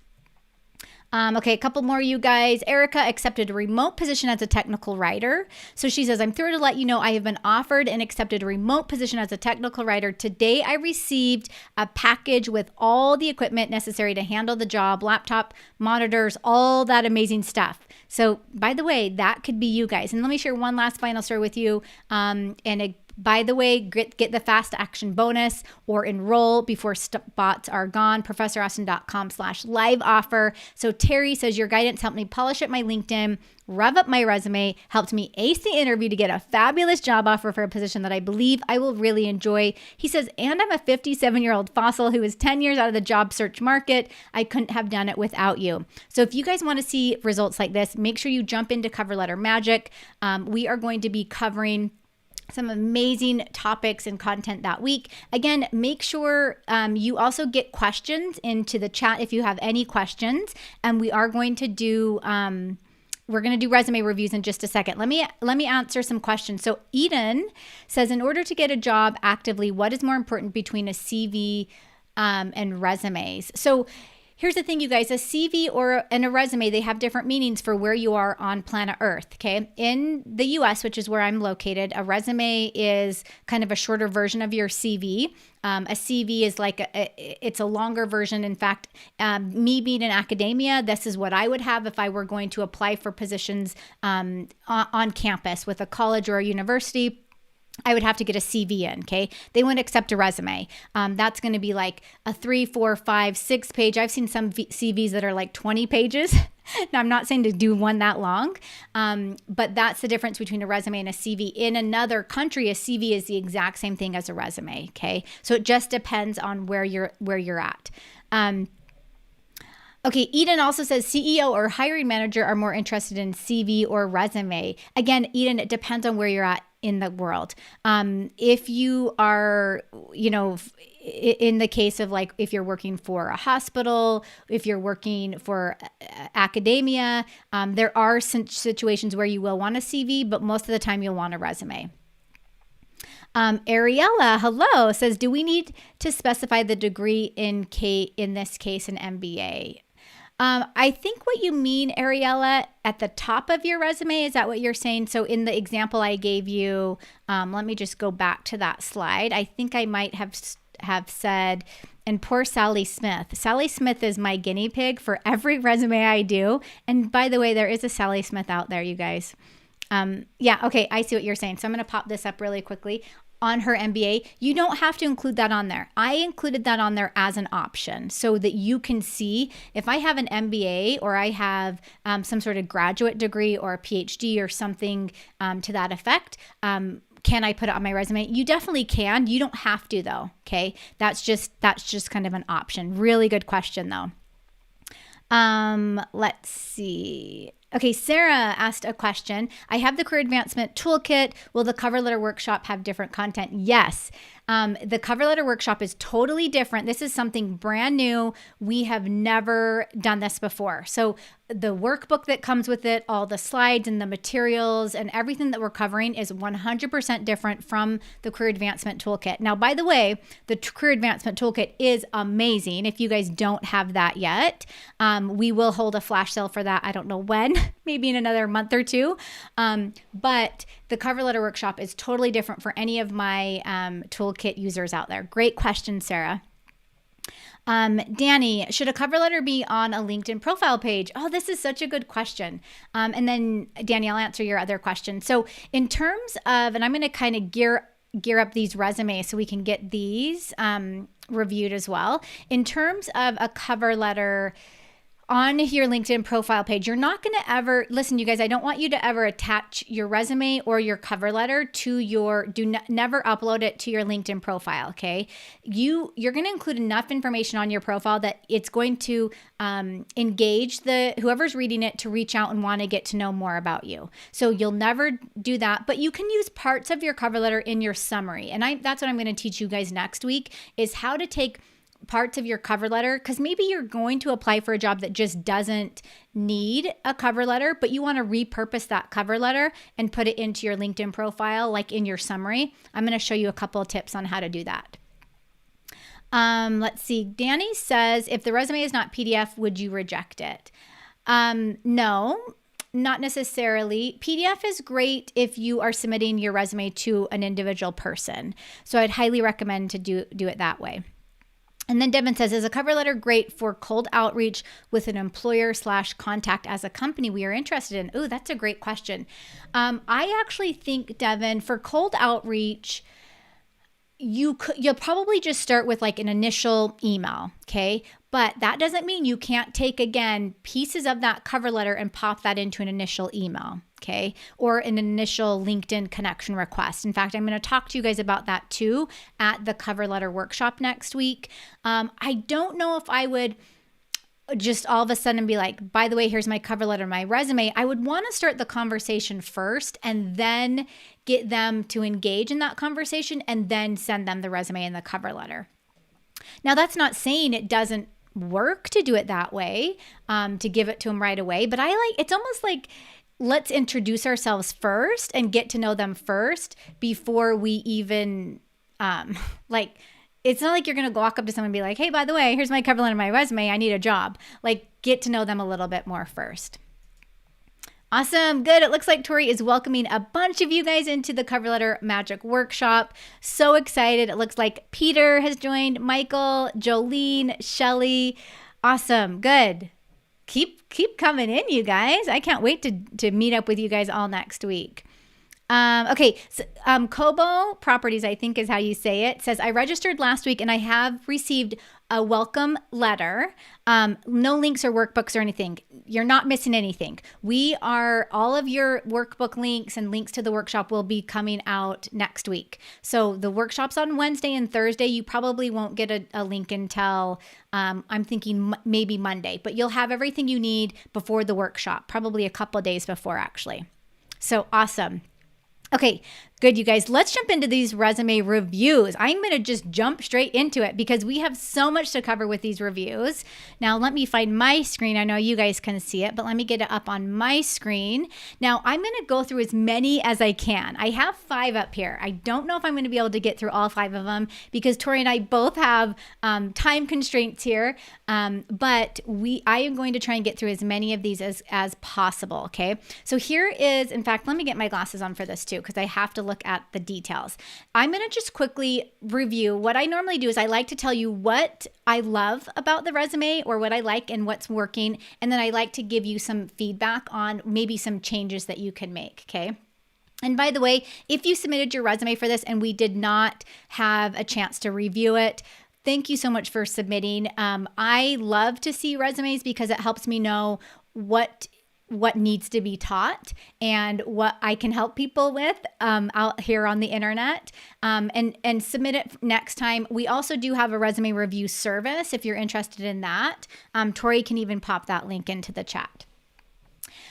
Okay, a couple more, you guys. Erica accepted a remote position as a technical writer. So she says, I'm thrilled to let you know I have been offered and accepted a remote position as a technical writer. Today, I received a package with all the equipment necessary to handle the job, laptop, monitors, all that amazing stuff. So by the way, that could be you guys. And let me share one last final story with you. By the way, get the fast action bonus or enroll before spots are gone. ProfessorAustin.com/live offer. So Terry says, your guidance helped me polish up my LinkedIn, rev up my resume, helped me ace the interview to get a fabulous job offer for a position that I believe I will really enjoy. He says, and I'm a 57-year-old fossil who is 10 years out of the job search market. I couldn't have done it without you. So if you guys want to see results like this, make sure you jump into Cover Letter Magic. We are going to be covering some amazing topics and content that week. Again, make sure you also get questions into the chat if you have any questions. And we are going to do resume reviews in just a second. Let me answer some questions. So Eden says, in order to get a job actively, what is more important between a CV and resumes? So here's the thing, you guys, a CV and a resume, they have different meanings for where you are on planet Earth, okay? In the US, which is where I'm located, a resume is kind of a shorter version of your CV. A CV is like it's a longer version. In fact, me being in academia, this is what I would have if I were going to apply for positions on campus with a college or a university. I would have to get a CV in, okay? They wouldn't accept a resume. That's going to be like a 3, 4, 5, 6 page. I've seen some CVs that are like 20 pages. Now, I'm not saying to do one that long, but that's the difference between a resume and a CV. In another country, a CV is the exact same thing as a resume, okay? So it just depends on where you're at. Okay, Eden also says CEO or hiring manager are more interested in CV or resume. Again, Eden, it depends on where you're at in the world. If you are, in the case of like if you're working for a hospital, if you're working for academia, there are situations where you will want a CV, but most of the time you'll want a resume. Ariella, hello, says, do we need to specify the degree in this case, an MBA? I think what you mean, Ariella, at the top of your resume, is that what you're saying? So in the example I gave you, let me just go back to that slide. I think I might have said, and poor Sally Smith. Sally Smith is my guinea pig for every resume I do. And by the way, there is a Sally Smith out there, you guys. Yeah, okay, I see what you're saying. So I'm going to pop this up really quickly. On her MBA, you don't have to include that on there. I included that on there as an option so that you can see if I have an MBA or I have some sort of graduate degree or a PhD or something to that effect. Can I put it on my resume? You definitely can. You don't have to though. Okay, that's just kind of an option. Really good question though. Let's see. Okay, Sarah asked a question. I have the career advancement toolkit. Will the cover letter workshop have different content? Yes. The cover letter workshop is totally different. This is something brand new. We have never done this before. So the workbook that comes with it, all the slides and the materials and everything that we're covering is 100% different from the career advancement toolkit. Now, by the way, the career advancement toolkit is amazing. If you guys don't have that yet, we will hold a flash sale for that. I don't know when, maybe in another month or two. But the cover letter workshop is totally different for any of my toolkit users out there. Great question, Sarah. Danny, should a cover letter be on a LinkedIn profile page? Oh, this is such a good question. And then Danny, I'll answer your other question. So in terms of, and I'm going to kind of gear up these resumes so we can get these reviewed as well. In terms of a cover letter on your LinkedIn profile page, you're not going to ever, listen, you guys, I don't want you to ever attach your resume or your cover letter to never upload it to your LinkedIn profile, okay? You're going to include enough information on your profile that it's going to engage whoever's reading it to reach out and want to get to know more about you. So you'll never do that, but you can use parts of your cover letter in your summary. And that's what I'm going to teach you guys next week, is how to take parts of your cover letter, because maybe you're going to apply for a job that just doesn't need a cover letter, but you want to repurpose that cover letter and put it into your LinkedIn profile, like in your summary. I'm going to show you a couple of tips on how to do that. Let's see. Danny says, if the resume is not PDF, would you reject it? No, not necessarily. PDF is great if you are submitting your resume to an individual person. So I'd highly recommend to do it that way. And then Devin says, is a cover letter great for cold outreach with an employer/contact as a company we are interested in? Oh, that's a great question. I actually think, Devin, for cold outreach, you'll probably just start with like an initial email, okay? But that doesn't mean you can't take, again, pieces of that cover letter and pop that into an initial email, okay? Or an initial LinkedIn connection request. In fact, I'm going to talk to you guys about that too at the cover letter workshop next week. I don't know if I would just all of a sudden be like, by the way, here's my cover letter, my resume. I would want to start the conversation first and then get them to engage in that conversation and then send them the resume and the cover letter. Now, that's not saying it doesn't work to do it that way, to give it to them right away. But it's almost like, let's introduce ourselves first and get to know them first before we even, it's not like you're going to walk up to someone and be like, hey, by the way, here's my cover letter and my resume. I need a job. Like, get to know them a little bit more first. Awesome. Good. It looks like Tori is welcoming a bunch of you guys into the Cover Letter Magic Workshop. So excited. It looks like Peter has joined, Michael, Jolene, Shelly. Awesome. Good. Keep coming in, you guys. I can't wait to meet up with you guys all next week. Okay, so, Kobo Properties, I think is how you say it, says, I registered last week and I have received a welcome letter. No links or workbooks or anything. You're not missing anything. All of your workbook links and links to the workshop will be coming out next week. So the workshop's on Wednesday and Thursday. You probably won't get a link until, I'm thinking maybe Monday, but you'll have everything you need before the workshop, probably a couple of days before actually. So awesome. Okay, good, you guys. Let's jump into these resume reviews. I'm going to just jump straight into it because we have so much to cover with these reviews. Now, let me find my screen. I know you guys can see it, but let me get it up on my screen. Now, I'm going to go through as many as I can. I have 5 up here. I don't know if I'm going to be able to get through all 5 of them because Tori and I both have time constraints here, but I am going to try and get through as many of these as possible, okay? So here is, in fact, let me get my glasses on for this too because I have to look at the details. I'm going to just quickly review. What I normally do is I like to tell you what I love about the resume or what I like and what's working, and then I like to give you some feedback on maybe some changes that you can make, okay? And by the way, if you submitted your resume for this and we did not have a chance to review it, thank you so much for submitting. I love to see resumes because it helps me know what needs to be taught and what I can help people with out here on the internet, and submit it next time. We also do have a resume review service if you're interested in that. Tori can even pop that link into the chat.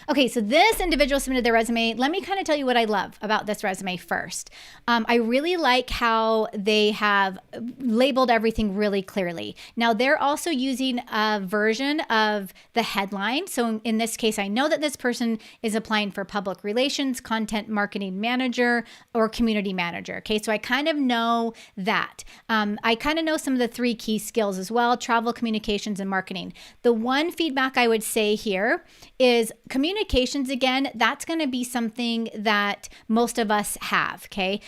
Okay, so this individual submitted their resume. Let me kind of tell you what I love about this resume first. I really like how they have labeled everything really clearly. Now, they're also using a version of the headline. So in this case, I know that this person is applying for public relations, content marketing manager, or community manager. Okay, so I kind of know that. I kind of know some of the 3 key skills as well: travel, communications, and marketing. The one feedback I would say here is communications, again, that's going to be something that most of us have, okay?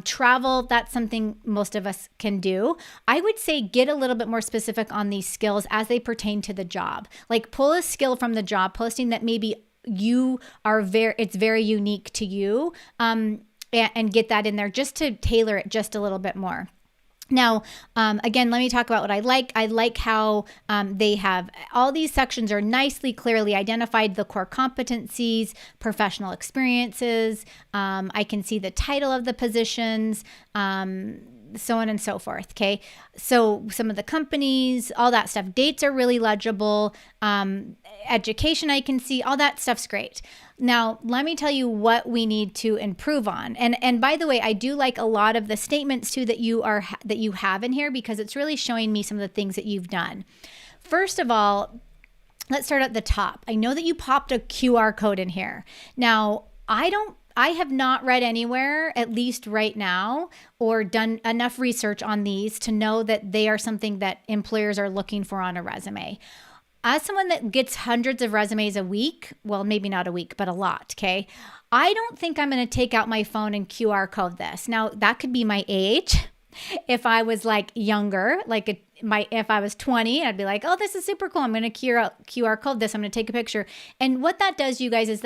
Travel, that's something most of us can do. I would say get a little bit more specific on these skills as they pertain to the job. Like pull a skill from the job posting that maybe it's very unique to you, and get that in there just to tailor it just a little bit more. Now, again, let me talk about what I like. I like how they have all these sections are nicely, clearly identified: the core competencies, professional experiences. I can see the title of the positions, so on and so forth. Okay. So some of the companies, all that stuff, dates are really legible. Education, I can see all that stuff's great. Now, let me tell you what we need to improve on. And by the way, I do like a lot of the statements too that you have in here because it's really showing me some of the things that you've done. First of all, let's start at the top. I know that you popped a QR code in here. Now, I have not read anywhere, at least right now, or done enough research on these to know that they are something that employers are looking for on a resume. As someone that gets hundreds of resumes a week, well, maybe not a week, but a lot, okay? I don't think I'm going to take out my phone and QR code this. Now, that could be my age. If I was like younger, if I was 20, I'd be like, oh, this is super cool. I'm going to QR code this. I'm going to take a picture. And what that does, you guys, is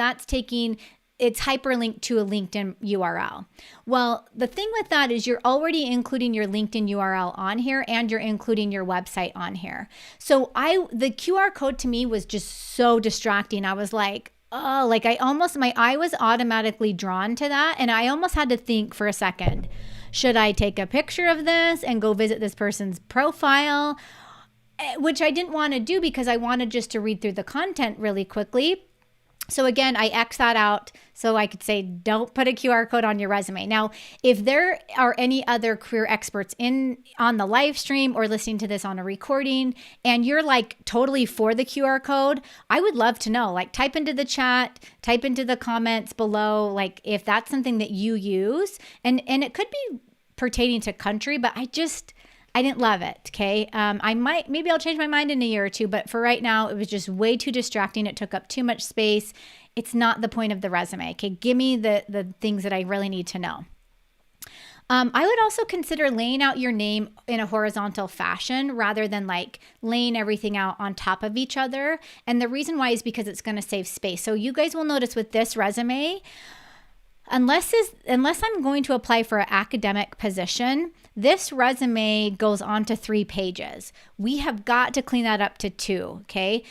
it's hyperlinked to a LinkedIn URL. Well, the thing with that is you're already including your LinkedIn URL on here and you're including your website on here. So the QR code to me was just so distracting. I was like, oh, my eye was automatically drawn to that. And I almost had to think for a second, should I take a picture of this and go visit this person's profile? Which I didn't want to do because I wanted just to read through the content really quickly. So again, I X that out so I could say, don't put a QR code on your resume. Now, if there are any other career experts on the live stream or listening to this on a recording, and you're like totally for the QR code, I would love to know. Like type into the chat, type into the comments below, like if that's something that you use. And it could be pertaining to country, but I didn't love it. Okay. Maybe I'll change my mind in a year or two, but for right now, it was just way too distracting. It took up too much space. It's not the point of the resume. Okay. Give me the things that I really need to know. I would also consider laying out your name in a horizontal fashion rather than like laying everything out on top of each other. And the reason why is because it's going to save space. So you guys will notice with this resume, unless I'm going to apply for an academic position, this resume goes on to 3 pages. We have got to clean that up to 2, okay?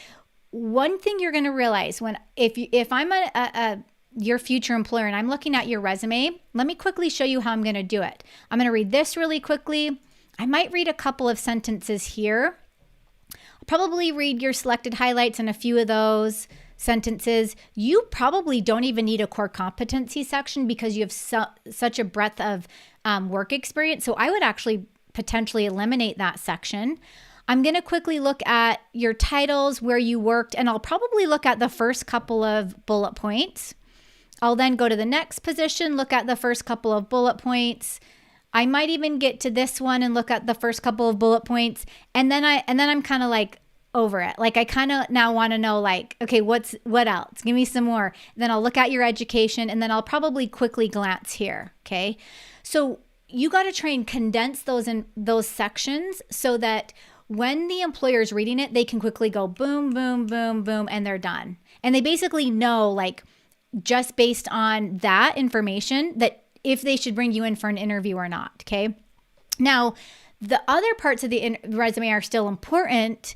One thing you're going to realize if I'm your future employer and I'm looking at your resume, let me quickly show you how I'm going to do it. I'm going to read this really quickly. I might read a couple of sentences here. I'll probably read your selected highlights and a few of those sentences. You probably don't even need a core competency section because you have such a breadth of work experience. So I would actually potentially eliminate that section. I'm going to quickly look at your titles, where you worked, and I'll probably look at the first couple of bullet points. I'll then go to the next position, look at the first couple of bullet points. I might even get to this one and look at the first couple of bullet points. And then I'm kind of like over it. Like I kind of now want to know like, okay, what else? Give me some more. Then I'll look at your education and then I'll probably quickly glance here. Okay. So you got to try and condense those sections so that when the employer is reading it, they can quickly go boom, boom, boom, boom, and they're done. And they basically know like, just based on that information that if they should bring you in for an interview or not, okay? Now, the other parts of the resume are still important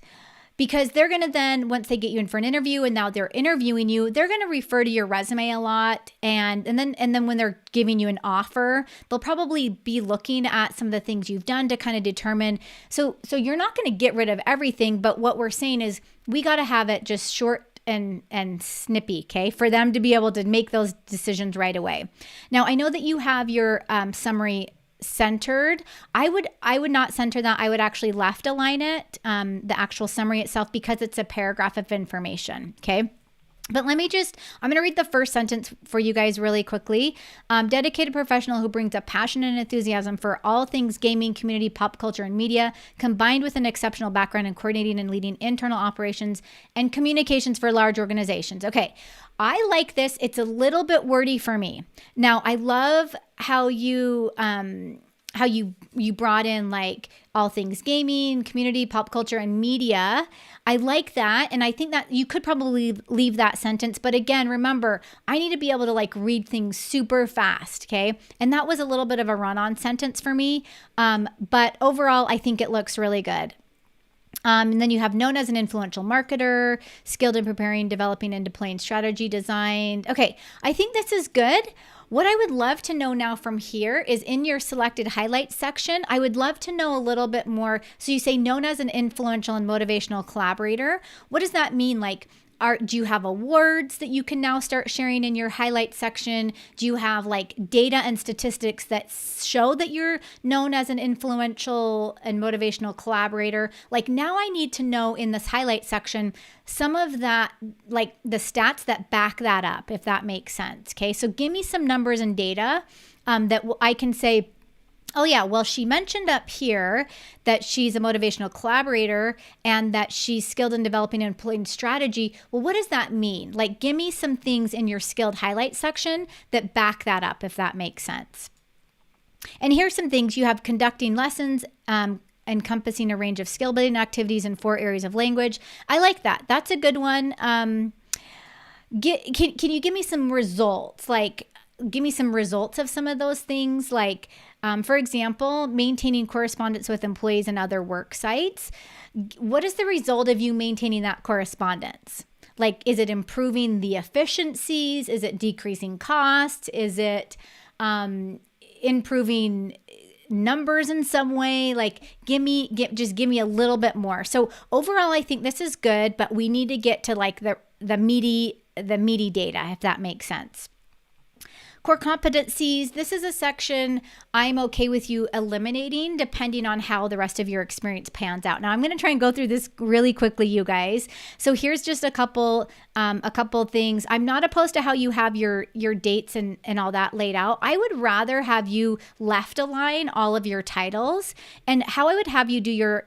because they're going to then, once they get you in for an interview and now they're interviewing you, they're going to refer to your resume a lot. And then when they're giving you an offer, they'll probably be looking at some of the things you've done to kind of determine. So you're not going to get rid of everything, but what we're saying is we got to have it just short and snippy, okay, for them to be able to make those decisions right away. Now, I know that you have your summary centered. I would not center that. I would actually left align it, the actual summary itself, because it's a paragraph of information, okay? But I'm going to read the first sentence for you guys really quickly. Dedicated professional who brings a passion and enthusiasm for all things gaming, community, pop culture, and media, combined with an exceptional background in coordinating and leading internal operations and communications for large organizations. Okay, I like this. It's a little bit wordy for me. Now, I love how you brought in like all things gaming, community, pop culture, and media. I like that. And I think that you could probably leave that sentence. But again, remember, I need to be able to like read things super fast. Okay. And that was a little bit of a run-on sentence for me. But overall, I think it looks really good. And then you have known as an influential marketer, skilled in preparing, developing, and deploying strategy designed. Okay. I think this is good. What I would love to know now from here is in your selected highlights section, I would love to know a little bit more. So you say known as an influential and motivational collaborator. What does that mean? Like, do you have awards that you can now start sharing in your highlights section? Do you have like data and statistics that show that you're known as an influential and motivational collaborator? Like now I need to know in this highlight section some of that, like the stats that back that up, if that makes sense. Okay, so give me some numbers and data that I can say, oh yeah, well, she mentioned up here that she's a motivational collaborator and that she's skilled in developing and employing strategy. Well, what does that mean? Like, give me some things in your skilled highlight section that back that up, if that makes sense. And here's some things. You have conducting lessons, encompassing a range of skill building activities in 4 areas of language. I like that. That's a good one. Can you give me some results? Like, give me some results of some of those things. Like, for example, maintaining correspondence with employees and other work sites. What is the result of you maintaining that correspondence? Like, is it improving the efficiencies? Is it decreasing costs? Is it improving numbers in some way? Like, just give me a little bit more. So overall, I think this is good, but we need to get to like the meaty data, if that makes sense. Core competencies, this is a section I'm okay with you eliminating depending on how the rest of your experience pans out. Now I'm going to try and go through this really quickly, you guys. So here's just a couple things. I'm not opposed to how you have your dates and all that laid out. I would rather have you left align all of your titles, and how I would have you do your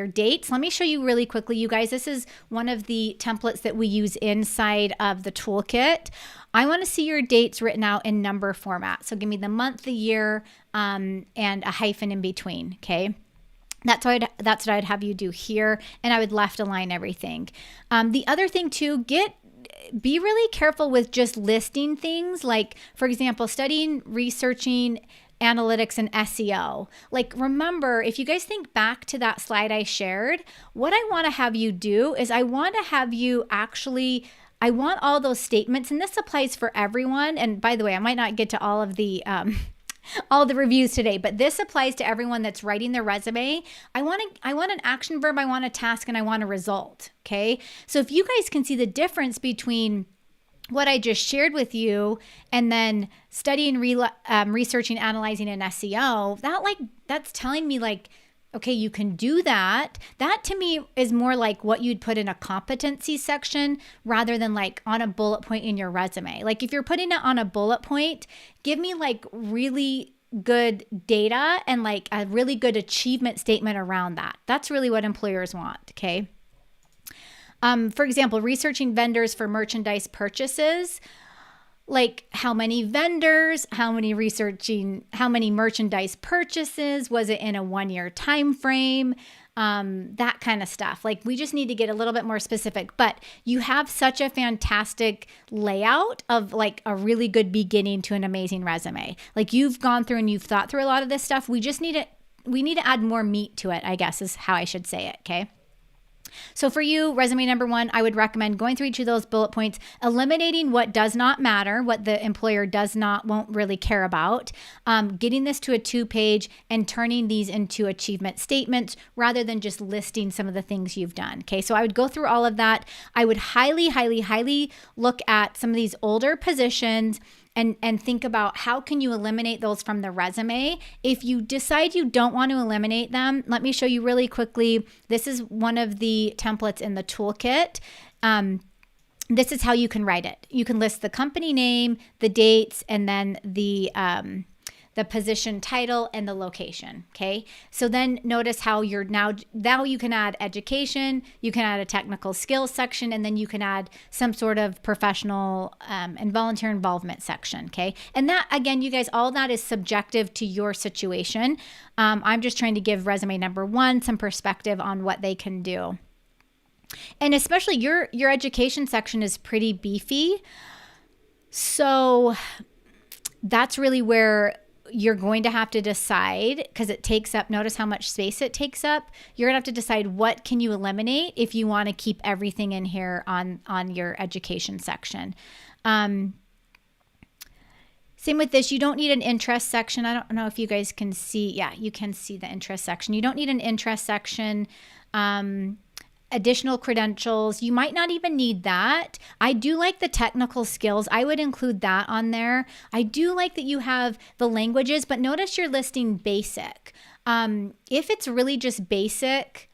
dates. Let me show you really quickly, you guys. This is one of the templates that we use inside of the toolkit. I want to see your dates written out in number format. So give me the month, the year, and a hyphen in between. Okay. That's what I'd have you do here. And I would left align everything. The other thing too, be really careful with just listing things like, for example, studying, researching, analytics, and SEO. Like, remember, if you guys think back to that slide I shared, what I want to have you do is I want all those statements, and this applies for everyone. And by the way, I might not get to all of the all the reviews today, but this applies to everyone that's writing their resume. I want an action verb, I want a task, and I want a result. Okay. So if you guys can see the difference between what I just shared with you and then studying, researching, analyzing, and SEO, that's telling me like, okay, you can do that. That to me is more like what you'd put in a competency section rather than like on a bullet point in your resume. Like if you're putting it on a bullet point, give me like really good data and like a really good achievement statement around that. That's really what employers want, okay? For example, researching vendors for merchandise purchases, like how many vendors, how many merchandise purchases, was it in a 1-year time frame, that kind of stuff. Like we just need to get a little bit more specific, but you have such a fantastic layout of like a really good beginning to an amazing resume. Like you've gone through and you've thought through a lot of this stuff. We need to add more meat to it, I guess is how I should say it. Okay. So for you, resume number 1, I would recommend going through each of those bullet points, eliminating what does not matter, what the employer won't really care about, getting this to a 2-page and turning these into achievement statements rather than just listing some of the things you've done. Okay, so I would go through all of that. I would highly, highly, highly look at some of these older positions and think about how can you eliminate those from the resume. If you decide you don't want to eliminate them, let me show you really quickly. This is one of the templates in the toolkit. This is how you can write it. You can list the company name, the dates, and then the position title and the location. Okay. So then notice how you're now you can add education, you can add a technical skills section, and then you can add some sort of professional and volunteer involvement section. Okay. And that, again, you guys, all that is subjective to your situation. I'm just trying to give resume number 1 some perspective on what they can do. And especially your education section is pretty beefy. So that's really where you're going to have to decide, because it takes up, notice how much space it takes up. You're going to have to decide what can you eliminate if you want to keep everything in here on your education section. Same with this. You don't need an interest section. I don't know if you guys can see. Yeah, you can see the interest section. You don't need an interest section. Additional credentials, you might not even need that. I do like the technical skills. I would include that on there. I do like that you have the languages, but notice you're listing basic. If it's really just basic,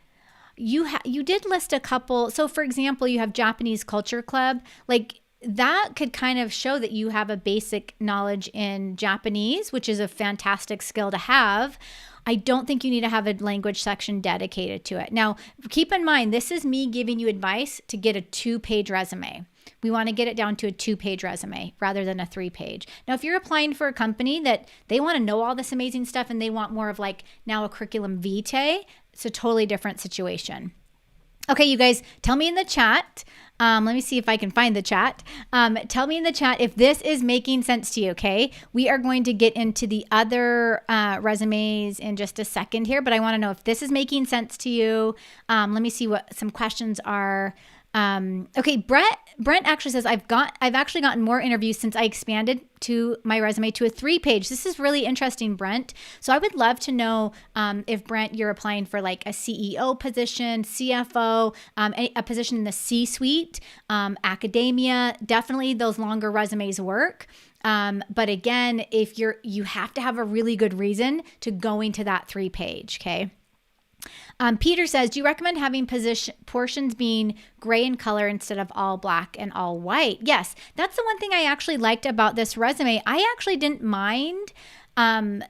you did list a couple. So for example, you have Japanese Culture Club. Like that could kind of show that you have a basic knowledge in Japanese, which is a fantastic skill to have. I don't think you need to have a language section dedicated to it. Now, keep in mind, this is me giving you advice to get a 2-page resume. We want to get it down to a 2-page resume rather than a 3-page. Now, if you're applying for a company that they want to know all this amazing stuff and they want more of like now a curriculum vitae, it's a totally different situation. Okay, you guys, tell me in the chat. Let me see if I can find the chat. Tell me in the chat if this is making sense to you, okay? We are going to get into the other resumes in just a second here, but I want to know if this is making sense to you. Let me see what some questions are. Okay, Brent actually says I've actually gotten more interviews since I expanded to my resume to a 3-page. This is really interesting, Brent. So I would love to know if, Brent, you're applying for like a CEO position, CFO, a position in the C-suite, academia. Definitely those longer resumes work. But again, if you have to have a really good reason to going to that 3-page. Okay. Peter says, do you recommend having portions being gray in color instead of all black and all white? Yes, that's the one thing I actually liked about this resume. I actually didn't mind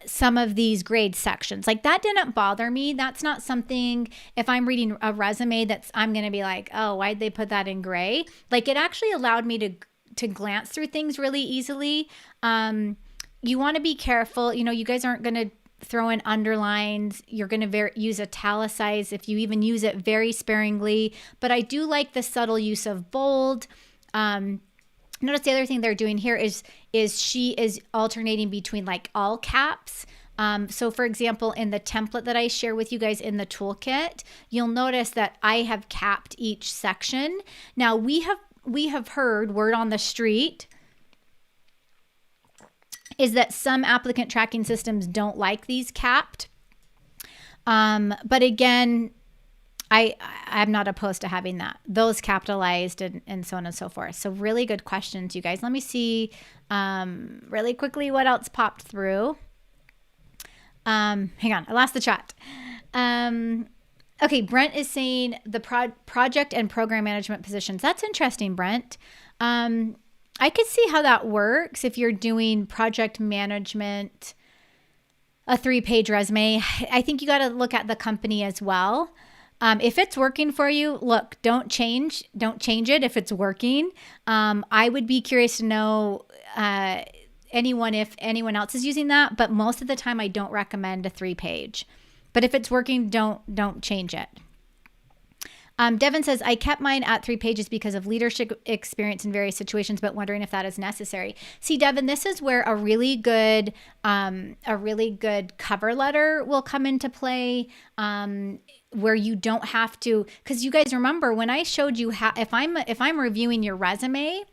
some of these grade sections. Like, that didn't bother me. That's not something, if I'm reading a resume, I'm going to be like, oh, why'd they put that in gray? Like, it actually allowed me to glance through things really easily. You want to be careful. You guys aren't going to throw in underlines. You're going to use italicize, if you even use it, very sparingly. But I do like the subtle use of bold. Notice the other thing they're doing here is she is alternating between like all caps. So for example, in the template that I share with you guys in the toolkit, you'll notice that I have capped each section. Now we have heard word on the street is that some applicant tracking systems don't like these capped. But again, I'm not opposed to having those capitalized and so on and so forth. So really good questions, you guys. Let me see really quickly what else popped through. Hang on, I lost the chat. Okay, Brent is saying the project and program management positions. That's interesting, Brent. I could see how that works if you're doing project management, a 3-page resume. I think you got to look at the company as well. If it's working for you, look, don't change it if it's working. I would be curious to know if anyone else is using that, but most of the time I don't recommend a 3-page. But if it's working, don't change it. Devin says, I kept mine at 3 pages because of leadership experience in various situations, but wondering if that is necessary. See, Devin, this is where a really good cover letter will come into play, where you don't have to, because you guys remember when I showed you how, if I'm reviewing your resume,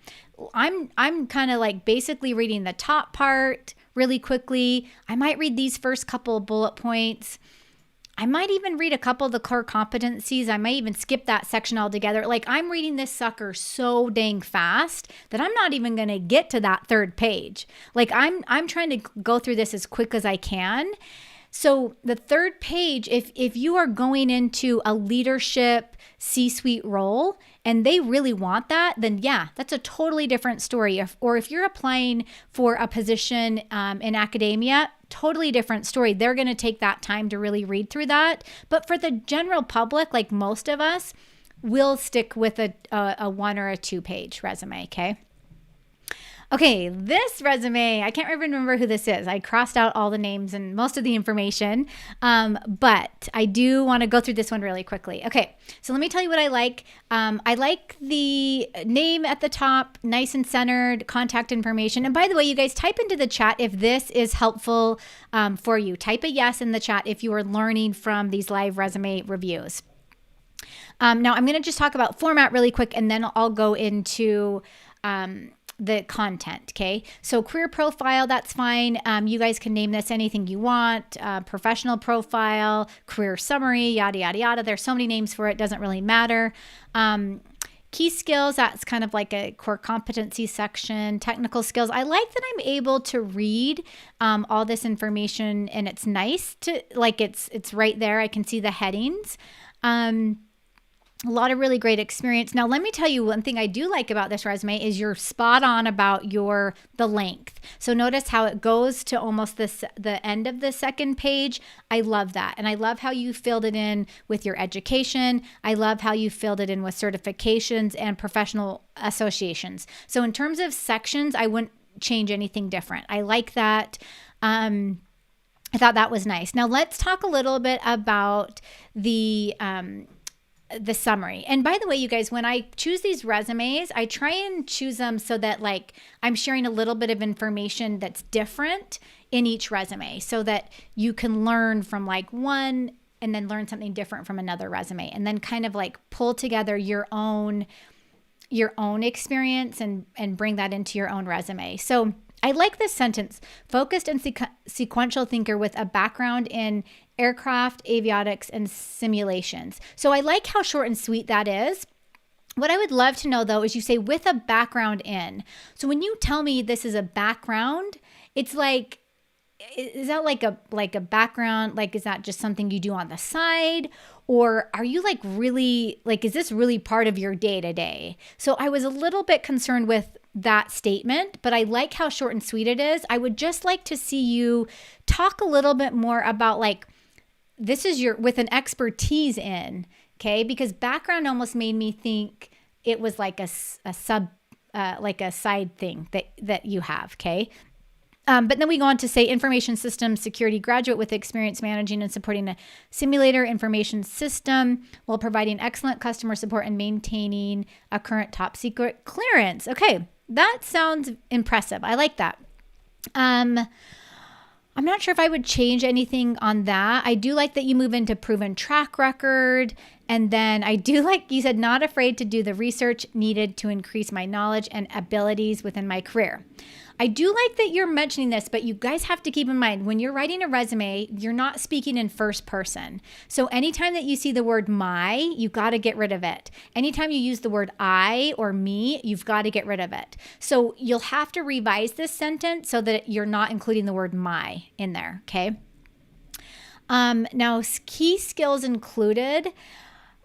I'm kind of like basically reading the top part really quickly. I might read these first couple of bullet points. I might even read a couple of the core competencies. I might even skip that section altogether. Like, I'm reading this sucker so dang fast that I'm not even going to get to that 3rd page. Like, I'm trying to go through this as quick as I can. So the 3rd page, if you are going into a leadership C-suite role and they really want that, then yeah, that's a totally different story. Or if you're applying for a position in academia, totally different story. They're going to take that time to really read through that. But for the general public, like most of us, we'll stick with a 1 or a 2-page resume, okay? Okay, this resume, I can't even remember who this is. I crossed out all the names and most of the information, but I do want to go through this one really quickly. Okay, so let me tell you what I like. I like the name at the top, nice and centered, contact information. And by the way, you guys, type into the chat if this is helpful for you. Type a yes in the chat if you are learning from these live resume reviews. Now, I'm going to just talk about format really quick, and then I'll go into the content. Okay. So career profile, that's fine. You guys can name this anything you want. Professional profile, career summary, yada, yada, yada. There's so many names for it. Doesn't really matter. Key skills, that's kind of like a core competency section. Technical skills. I like that I'm able to read all this information, and it's nice to, like, it's right there. I can see the headings. A lot of really great experience. Now, let me tell you one thing I do like about this resume is you're spot on about the length. So notice how it goes to almost the end of the 2nd page. I love that. And I love how you filled it in with your education. I love how you filled it in with certifications and professional associations. So in terms of sections, I wouldn't change anything different. I like that. I thought that was nice. Now let's talk a little bit about the summary. And by the way, you guys, when I choose these resumes, I try and choose them so that, like, I'm sharing a little bit of information that's different in each resume so that you can learn from like one and then learn something different from another resume, and then kind of like pull together your own experience and bring that into your own resume. So I like this sentence: focused and sequential thinker with a background in aircraft, avionics, and simulations. So I like how short and sweet that is. What I would love to know though is you say with a background in. So when you tell me this is a background, it's like, is that like a background? Like, is that just something you do on the side? Or are you like really, like, is this really part of your day to day? So I was a little bit concerned with that statement, but I like how short and sweet it is. I would just like to see you talk a little bit more about like, this is your, with an expertise in, okay? Because background almost made me think it was like a sub, like a side thing that you have, okay? But then we go on to say information systems security graduate with experience managing and supporting a simulator information system while providing excellent customer support and maintaining a current top secret clearance. Okay, that sounds impressive. I like that. I'm not sure if I would change anything on that. I do like that you move into proven track record. And then I do like you said, not afraid to do the research needed to increase my knowledge and abilities within my career. I do like that you're mentioning this, but you guys have to keep in mind when you're writing a resume, you're not speaking in first person. So anytime that you see the word my, you got to get rid of it. Anytime you use the word I or me, you've got to get rid of it. So you'll have to revise this sentence so that you're not including the word my in there, okay? Now, key skills included.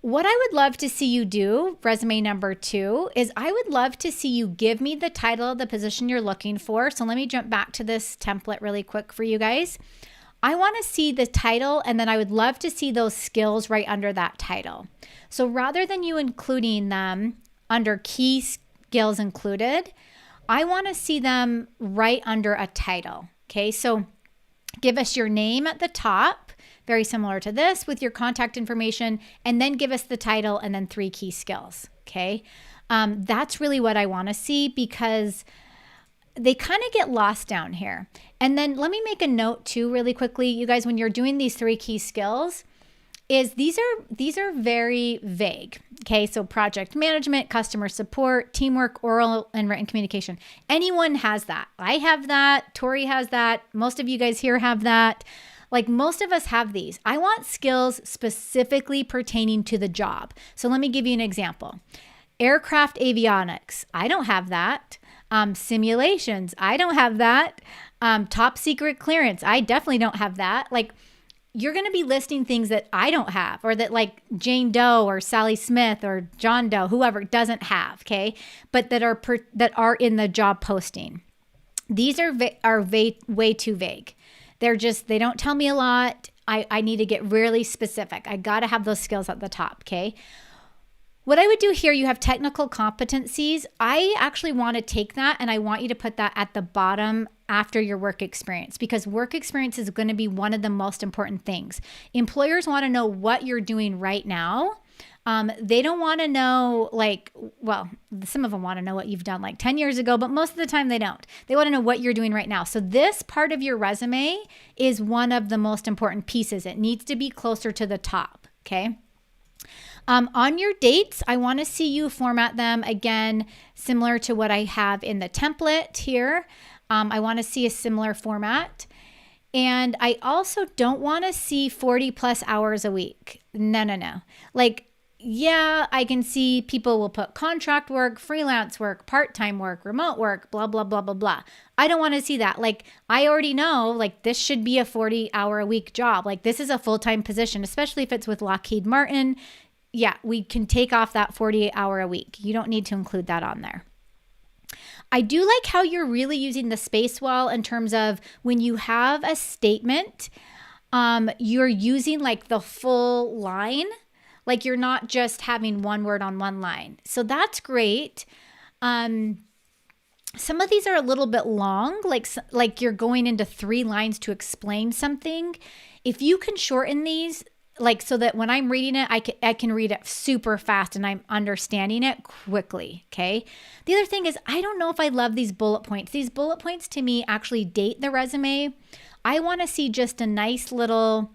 What I would love to see you do, resume number 2, is I would love to see you give me the title of the position you're looking for. So let me jump back to this template really quick for you guys. I want to see the title, and then I would love to see those skills right under that title. So rather than you including them under key skills included, I want to see them right under a title. Okay, so give us your name at the top. Very similar to this with your contact information, and then give us the title and then 3 key skills, okay? That's really what I want to see because they kind of get lost down here. And then let me make a note too really quickly, you guys, when you're doing these 3 key skills, is these are very vague, okay? So project management, customer support, teamwork, oral and written communication. Anyone has that. I have that. Tori has that. Most of you guys here have that. Like most of us have these. I want skills specifically pertaining to the job. So let me give you an example. Aircraft avionics, I don't have that. Simulations, I don't have that. Top secret clearance, I definitely don't have that. Like you're going to be listing things that I don't have, or that like Jane Doe or Sally Smith or John Doe, whoever doesn't have, okay? But that are in the job posting. These are way too vague. They don't tell me a lot. I need to get really specific. I got to have those skills at the top, okay? What I would do here, you have technical competencies. I actually want to take that and I want you to put that at the bottom after your work experience, because work experience is going to be one of the most important things. Employers want to know what you're doing right now. They don't want to know some of them want to know what you've done like 10 years ago, but most of the time they don't. They want to know what you're doing right now. So this part of your resume is one of the most important pieces. It needs to be closer to the top, okay? On your dates, I want to see you format them again, similar to what I have in the template here. I want to see a similar format. And I also don't want to see 40 plus hours a week. No. Like, yeah, I can see people will put contract work, freelance work, part-time work, remote work, blah, blah, blah, blah, blah. I don't want to see that. Like, I already know, like, this should be a 40-hour-a-week job. Like, this is a full-time position, especially if it's with Lockheed Martin. Yeah, we can take off that 48-hour-a-week. You don't need to include that on there. I do like how you're really using the space well in terms of when you have a statement, you're using like the full line. Like you're not just having one word on one line. So that's great. Some of these are a little bit long, like you're going into 3 lines to explain something. If you can shorten these, like so that when I'm reading it, I can read it super fast and I'm understanding it quickly, okay? The other thing is I don't know if I love these bullet points. These bullet points to me actually date the resume. I want to see just a nice little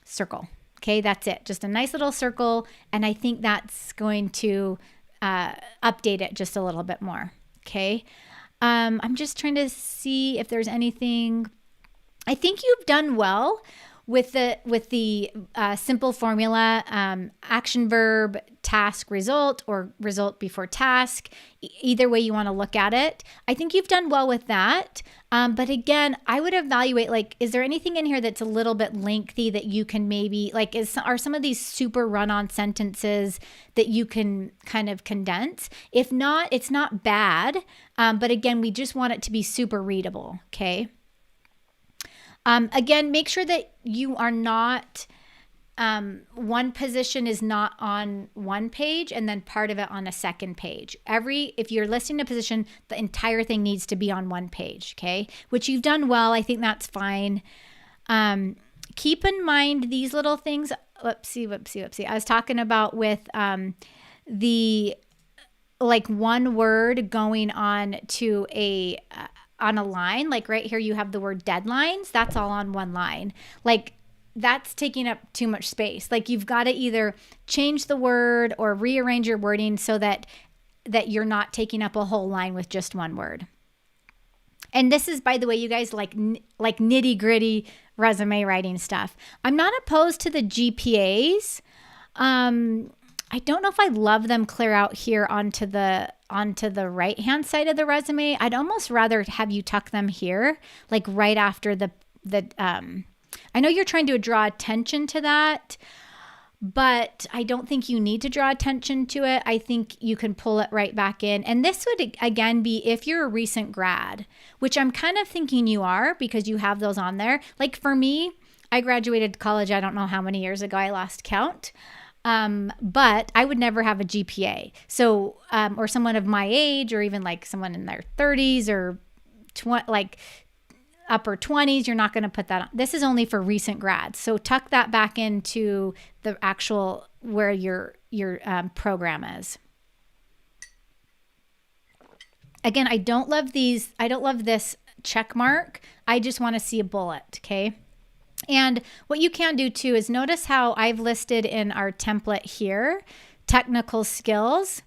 circle. Okay, that's it. Just a nice little circle. And I think that's going to update it just a little bit more. Okay. I'm just trying to see if there's anything. I think you've done well with the simple formula, action, verb, task, result, or result before task. Either way you want to look at it. I think you've done well with that. But again, I would evaluate, like, is there anything in here that's a little bit lengthy that you can maybe, like, are some of these super run-on sentences that you can kind of condense? If not, it's not bad. But again, we just want it to be super readable, okay? Again, make sure that you are not, one position is not on one page and then part of it on a second page. If you're listing a position, the entire thing needs to be on one page, okay? Which you've done well. I think that's fine. Keep in mind these little things. Whoopsie. I was talking about with the, like, one word going on to on a line, like right here you have the word deadlines. That's all on one line. Like, that's taking up too much space. Like, you've got to either change the word or rearrange your wording so that you're not taking up a whole line with just one word. And this is, by the way, you guys, like nitty gritty resume writing stuff. I'm not opposed to the GPAs. I don't know if I love them clear out here onto the right hand side of the resume. I'd almost rather have you tuck them here, like right after the I know you're trying to draw attention to that, but I don't think you need to draw attention to it. I think you can pull it right back in. And this would, again, be if you're a recent grad, which I'm kind of thinking you are because you have those on there. Like for me, I graduated college, I don't know how many years ago, I lost count. But I would never have a GPA. So, or someone of my age, or even like someone in their 30s or like upper 20s, you're not going to put that on. This is only for recent grads. So tuck that back into the actual where your program is. Again, I don't love these. I don't love this check mark. I just want to see a bullet. Okay. And what you can do too is notice how I've listed in our template here, technical skills.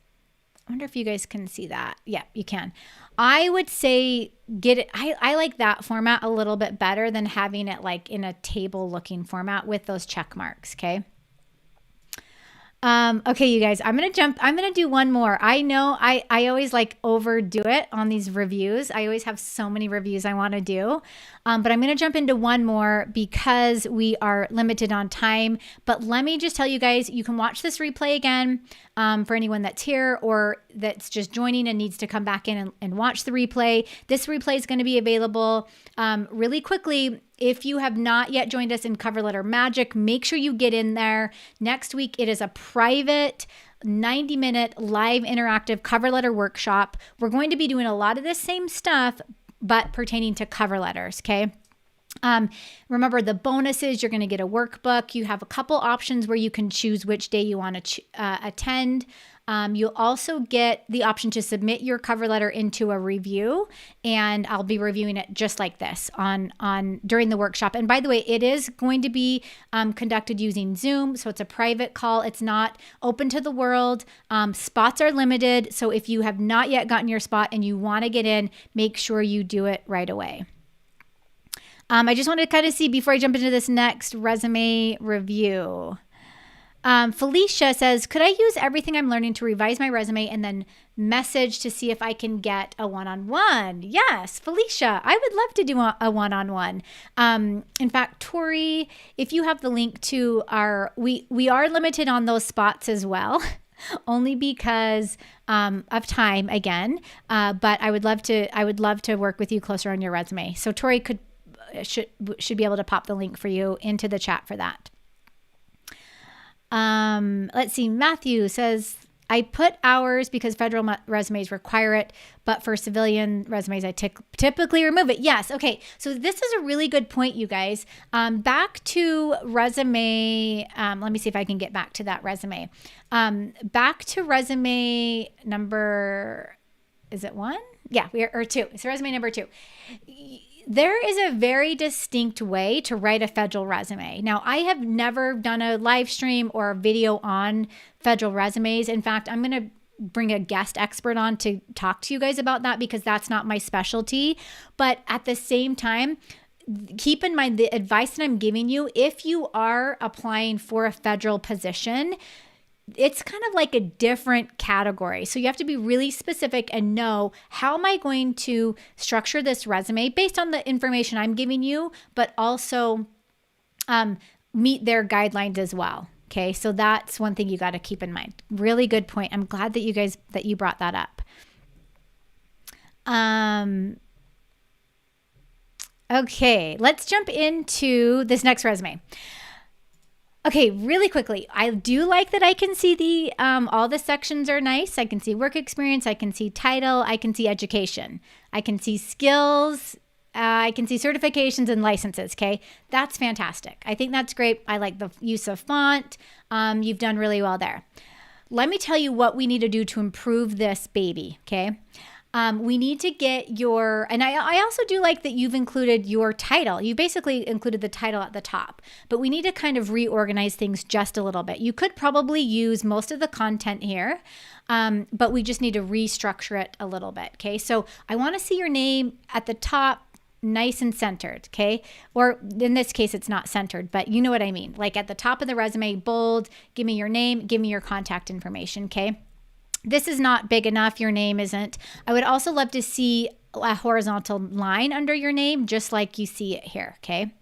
I wonder if you guys can see that. Yeah, you can. I would say get it. I like that format a little bit better than having it like in a table looking format with those check marks. Okay. Okay, you guys, I'm going to do one more. I know I always like overdo it on these reviews. I always have so many reviews I want to do. But I'm going to jump into one more because we are limited on time. But let me just tell you guys, you can watch this replay again for anyone that's here or that's just joining and needs to come back in and watch the replay. This replay is going to be available really quickly. If you have not yet joined us in Cover Letter Magic, make sure you get in there. Next week, it is a private 90-minute live interactive cover letter workshop. We're going to be doing a lot of this same stuff, but pertaining to cover letters, okay? Remember the bonuses, you're going to get a workbook. You have a couple options where you can choose which day you want to attend. You'll also get the option to submit your cover letter into a review, and I'll be reviewing it just like this during the workshop. And by the way, it is going to be conducted using Zoom, so it's a private call. It's not open to the world. Spots are limited, so if you have not yet gotten your spot and you want to get in, make sure you do it right away. I just wanted to kind of see before I jump into this next resume review. Felicia says, could I use everything I'm learning to revise my resume and then message to see if I can get a one-on-one? Yes, Felicia, I would love to do a one-on-one. In fact, Tori, if you have the link to we are limited on those spots as well, only because of time again. But I would love to work with you closer on your resume. So Tori should be able to pop the link for you into the chat for that. Let's see. Matthew says, I put hours because federal resumes require it, but for civilian resumes, I typically remove it. Yes. Okay. So this is a really good point, you guys. Back to resume. Let me see if I can get back to that resume. Back to resume number, is it 1? Yeah, or 2. It's resume number 2. there is a very distinct way to write a federal resume. Now, I have never done a live stream or a video on federal resumes. In fact, I'm going to bring a guest expert on to talk to you guys about that because that's not my specialty. But at the same time, keep in mind the advice that I'm giving you, if you are applying for a federal position, it's kind of like a different category. So you have to be really specific and know, how am I going to structure this resume based on the information I'm giving you, but also meet their guidelines as well. Okay, so that's one thing you got to keep in mind. Really good point. I'm glad that you brought that up. Okay, let's jump into this next resume. Okay, really quickly, I do like that I can see all the sections are nice. I can see work experience, I can see title, I can see education, I can see skills, I can see certifications and licenses, okay? That's fantastic. I think that's great. I like the use of font. You've done really well there. Let me tell you what we need to do to improve this baby, okay? We need to get and I also do like that you've included your title. You basically included the title at the top, but we need to kind of reorganize things just a little bit. You could probably use most of the content here, but we just need to restructure it a little bit, okay? So I want to see your name at the top, nice and centered, okay? Or in this case, it's not centered, but you know what I mean. Like at the top of the resume, bold, give me your name, give me your contact information, okay? This is not big enough. Your name isn't. I would also love to see a horizontal line under your name, just like you see it here, okay,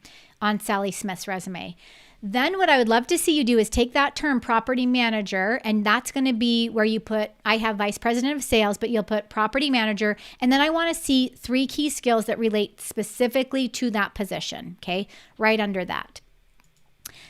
on Sally Smith's resume. Then what I would love to see you do is take that term property manager, and that's going to be where you put, I have vice president of sales, but you'll put property manager. And then I want to see 3 key skills that relate specifically to that position, okay, right under that.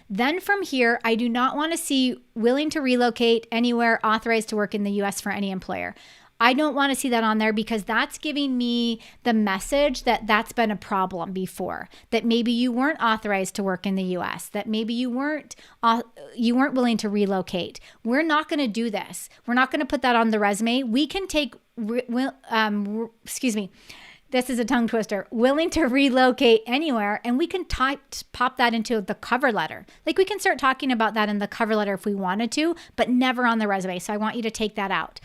Then from here, I do not want to see willing to relocate anywhere, authorized to work in the US for any employer. I don't want to see that on there because that's giving me the message that that's been a problem before, that maybe you weren't authorized to work in the US, that maybe you weren't willing to relocate. We're not going to do this. We're not going to put that on the resume. We can take, this is a tongue twister, willing to relocate anywhere, and we can pop that into the cover letter. Like we can start talking about that in the cover letter if we wanted to, but never on the resume. So I want you to take that out.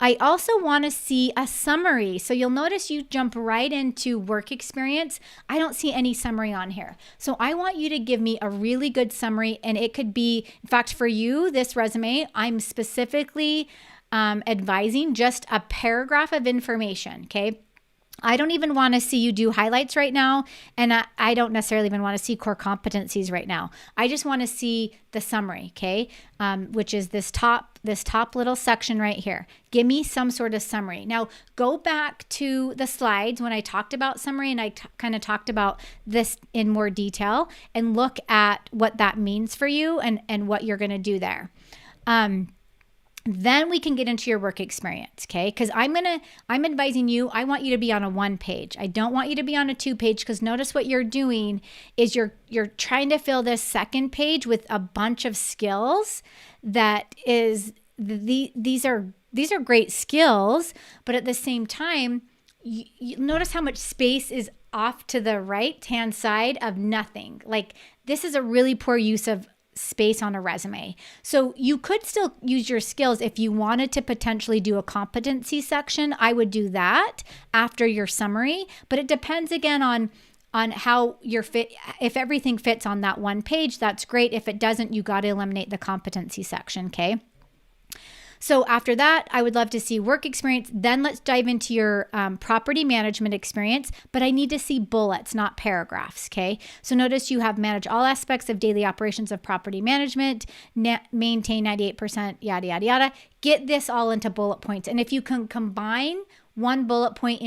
I also want to see a summary. So you'll notice you jump right into work experience. I don't see any summary on here. So I want you to give me a really good summary, and it could be, in fact, for you, this resume, I'm specifically advising just a paragraph of information, okay? I don't even want to see you do highlights right now, and I don't necessarily even want to see core competencies right now. I just want to see the summary, okay, which is this top little section right here. Give me some sort of summary. Now, go back to the slides when I talked about summary, and I kind of talked about this in more detail, and look at what that means for you and what you're going to do there. Then we can get into your work experience, okay? Because I'm advising you, I want you to be on a 1 page. I don't want you to be on a 2 page, because notice what you're doing is you're trying to fill this second page with a bunch of skills that is, these are great skills, but at the same time, you notice how much space is off to the right-hand side of nothing. Like this is a really poor use of space on a resume. So you could still use your skills if you wanted to potentially do a competency section. I would do that after your summary, but it depends again on how you're fit. If everything fits on that 1 page, that's great. If it doesn't, you got to eliminate the competency section, okay? So after that, I would love to see work experience. Then let's dive into your property management experience, but I need to see bullets, not paragraphs, okay? So notice you have manage all aspects of daily operations of property management, maintain 98%, yada, yada, yada. Get this all into bullet points. And if you can combine one bullet point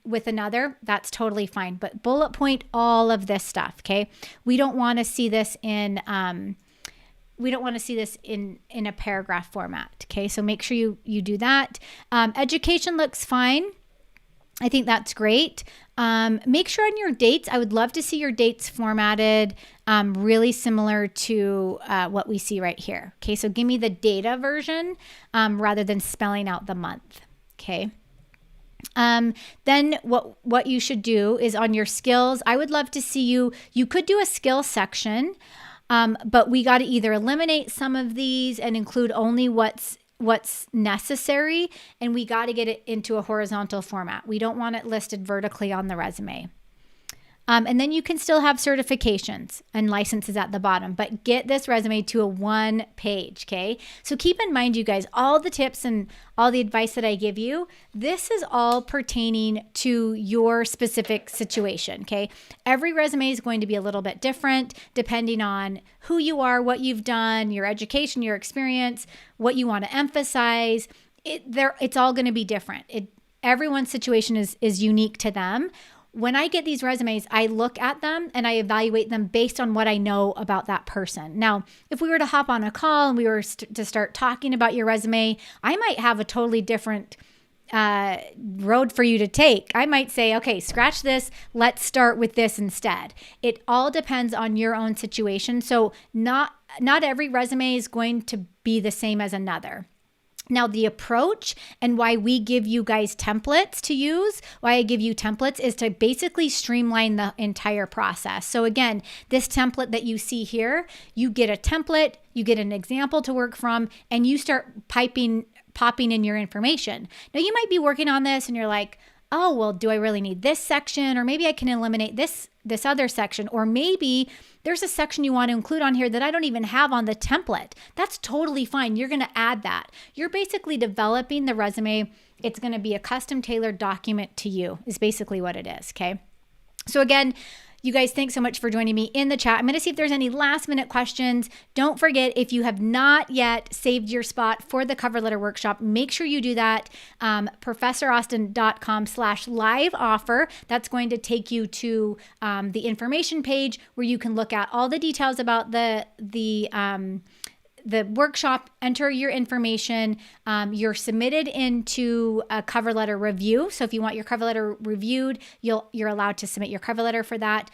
with another, that's totally fine. But bullet point all of this stuff, okay? We don't want to see this in a paragraph format, okay? So make sure you do that. Education looks fine. I think that's great. Make sure on your dates, I would love to see your dates formatted really similar to what we see right here, okay? So give me the data version rather than spelling out the month, okay? Then what you should do is on your skills. I would love to see you could do a skill section, but we got to either eliminate some of these and include only what's necessary, and we got to get it into a horizontal format. We don't want it listed vertically on the resume. And then you can still have certifications and licenses at the bottom, but get this resume to a 1 page, okay? So keep in mind, you guys, all the tips and all the advice that I give you, this is all pertaining to your specific situation, okay? Every resume is going to be a little bit different depending on who you are, what you've done, your education, your experience, what you want to emphasize. It's all going to be different. Everyone's situation is unique to them. When I get these resumes, I look at them and I evaluate them based on what I know about that person. Now, if we were to hop on a call and we were to start talking about your resume, I might have a totally different road for you to take. I might say, okay, scratch this. Let's start with this instead. It all depends on your own situation. So not every resume is going to be the same as another. Now, the approach and why we give you guys templates to use, why I give you templates, is to basically streamline the entire process. So again, this template that you see here, you get a template, you get an example to work from, and you start popping in your information. Now, you might be working on this and you're like, oh, well, do I really need this section? Or maybe I can eliminate this other section. Or maybe there's a section you want to include on here that I don't even have on the template. That's totally fine. You're going to add that. You're basically developing the resume. It's going to be a custom tailored document to you, is basically what it is, okay? So again, you guys, thanks so much for joining me in the chat. I'm going to see if there's any last minute questions. Don't forget, if you have not yet saved your spot for the cover letter workshop, make sure you do that. ProfessorAustin.com/live offer. That's going to take you to the information page where you can look at all the details about the workshop. Enter your information. You're submitted into a cover letter review. So if you want your cover letter reviewed, you're allowed to submit your cover letter for that.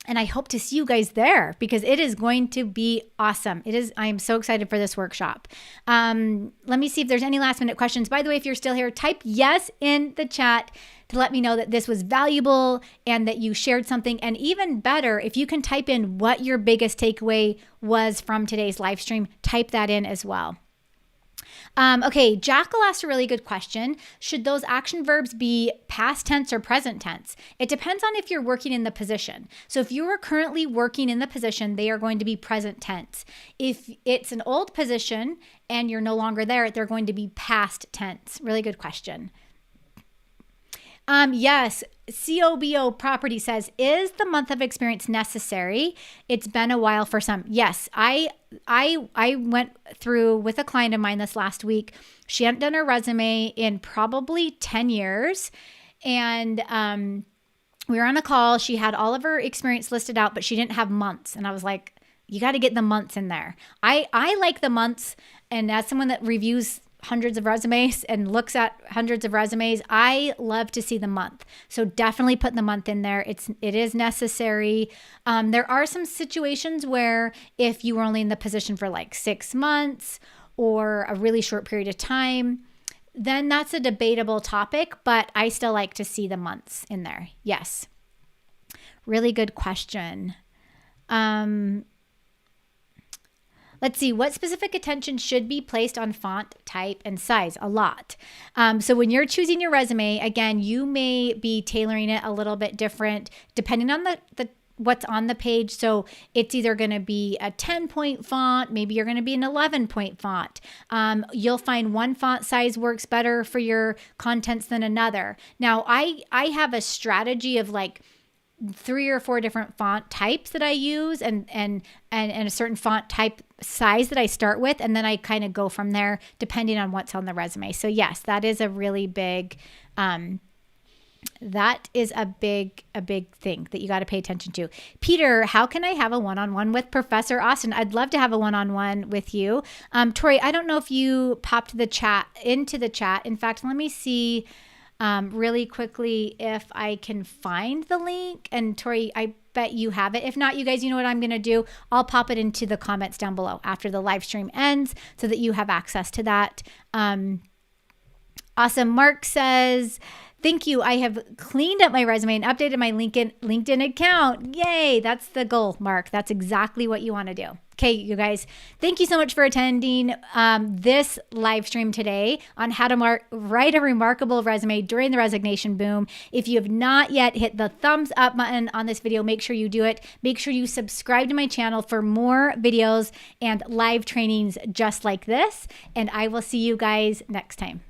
And I hope to see you guys there because it is going to be awesome. I am so excited for this workshop. Let me see if there's any last minute questions. By the way, if you're still here, type yes in the chat to let me know that this was valuable and that you shared something. And even better, if you can type in what your biggest takeaway was from today's live stream, type that in as well. Okay, Jackal asked a really good question. Should those action verbs be past tense or present tense? It depends on if you're working in the position. So if you are currently working in the position, they are going to be present tense. If it's an old position and you're no longer there, they're going to be past tense. Really good question. Yes, COBO Property says, is the month of experience necessary? It's been a while for some. Yes, I went through with a client of mine this last week. She hadn't done her resume in probably 10 years. And we were on a call. She had all of her experience listed out, but she didn't have months. And I was like, you got to get the months in there. I like the months. And as someone that reviews hundreds of resumes and looks at hundreds of resumes, I love to see the month. So definitely put the month in there. It is necessary. There are some situations where if you were only in the position for like 6 months or a really short period of time, then that's a debatable topic, but I still like to see the months in there. Yes. Really good question. Let's see, what specific attention should be placed on font, type, and size? A lot. So when you're choosing your resume, again, you may be tailoring it a little bit different depending on the what's on the page. So it's either going to be a 10-point font, maybe you're going to be an 11-point font. You'll find one font size works better for your contents than another. Now, I have a strategy of like 3 or 4 different font types that I use and a certain font type size that I start with, and then I kind of go from there depending on what's on the resume. So yes, that is a really big big thing that you got to pay attention to. Peter, how can I have a one-on-one with Professor Austin? I'd love to have a one-on-one with you. Tori, I don't know if you popped into the chat. In fact, let me see really quickly if I can find the link. And Tori, I bet you have it. If not, you guys, you know what I'm going to do? I'll pop it into the comments down below after the live stream ends so that you have access to that. Awesome. Mark says, thank you. I have cleaned up my resume and updated my LinkedIn account. Yay. That's the goal, Mark. That's exactly what you want to do. Okay, you guys, thank you so much for attending this live stream today on how to write a remarkable resume during the resignation boom. If you have not yet hit the thumbs up button on this video, make sure you do it. Make sure you subscribe to my channel for more videos and live trainings just like this. And I will see you guys next time.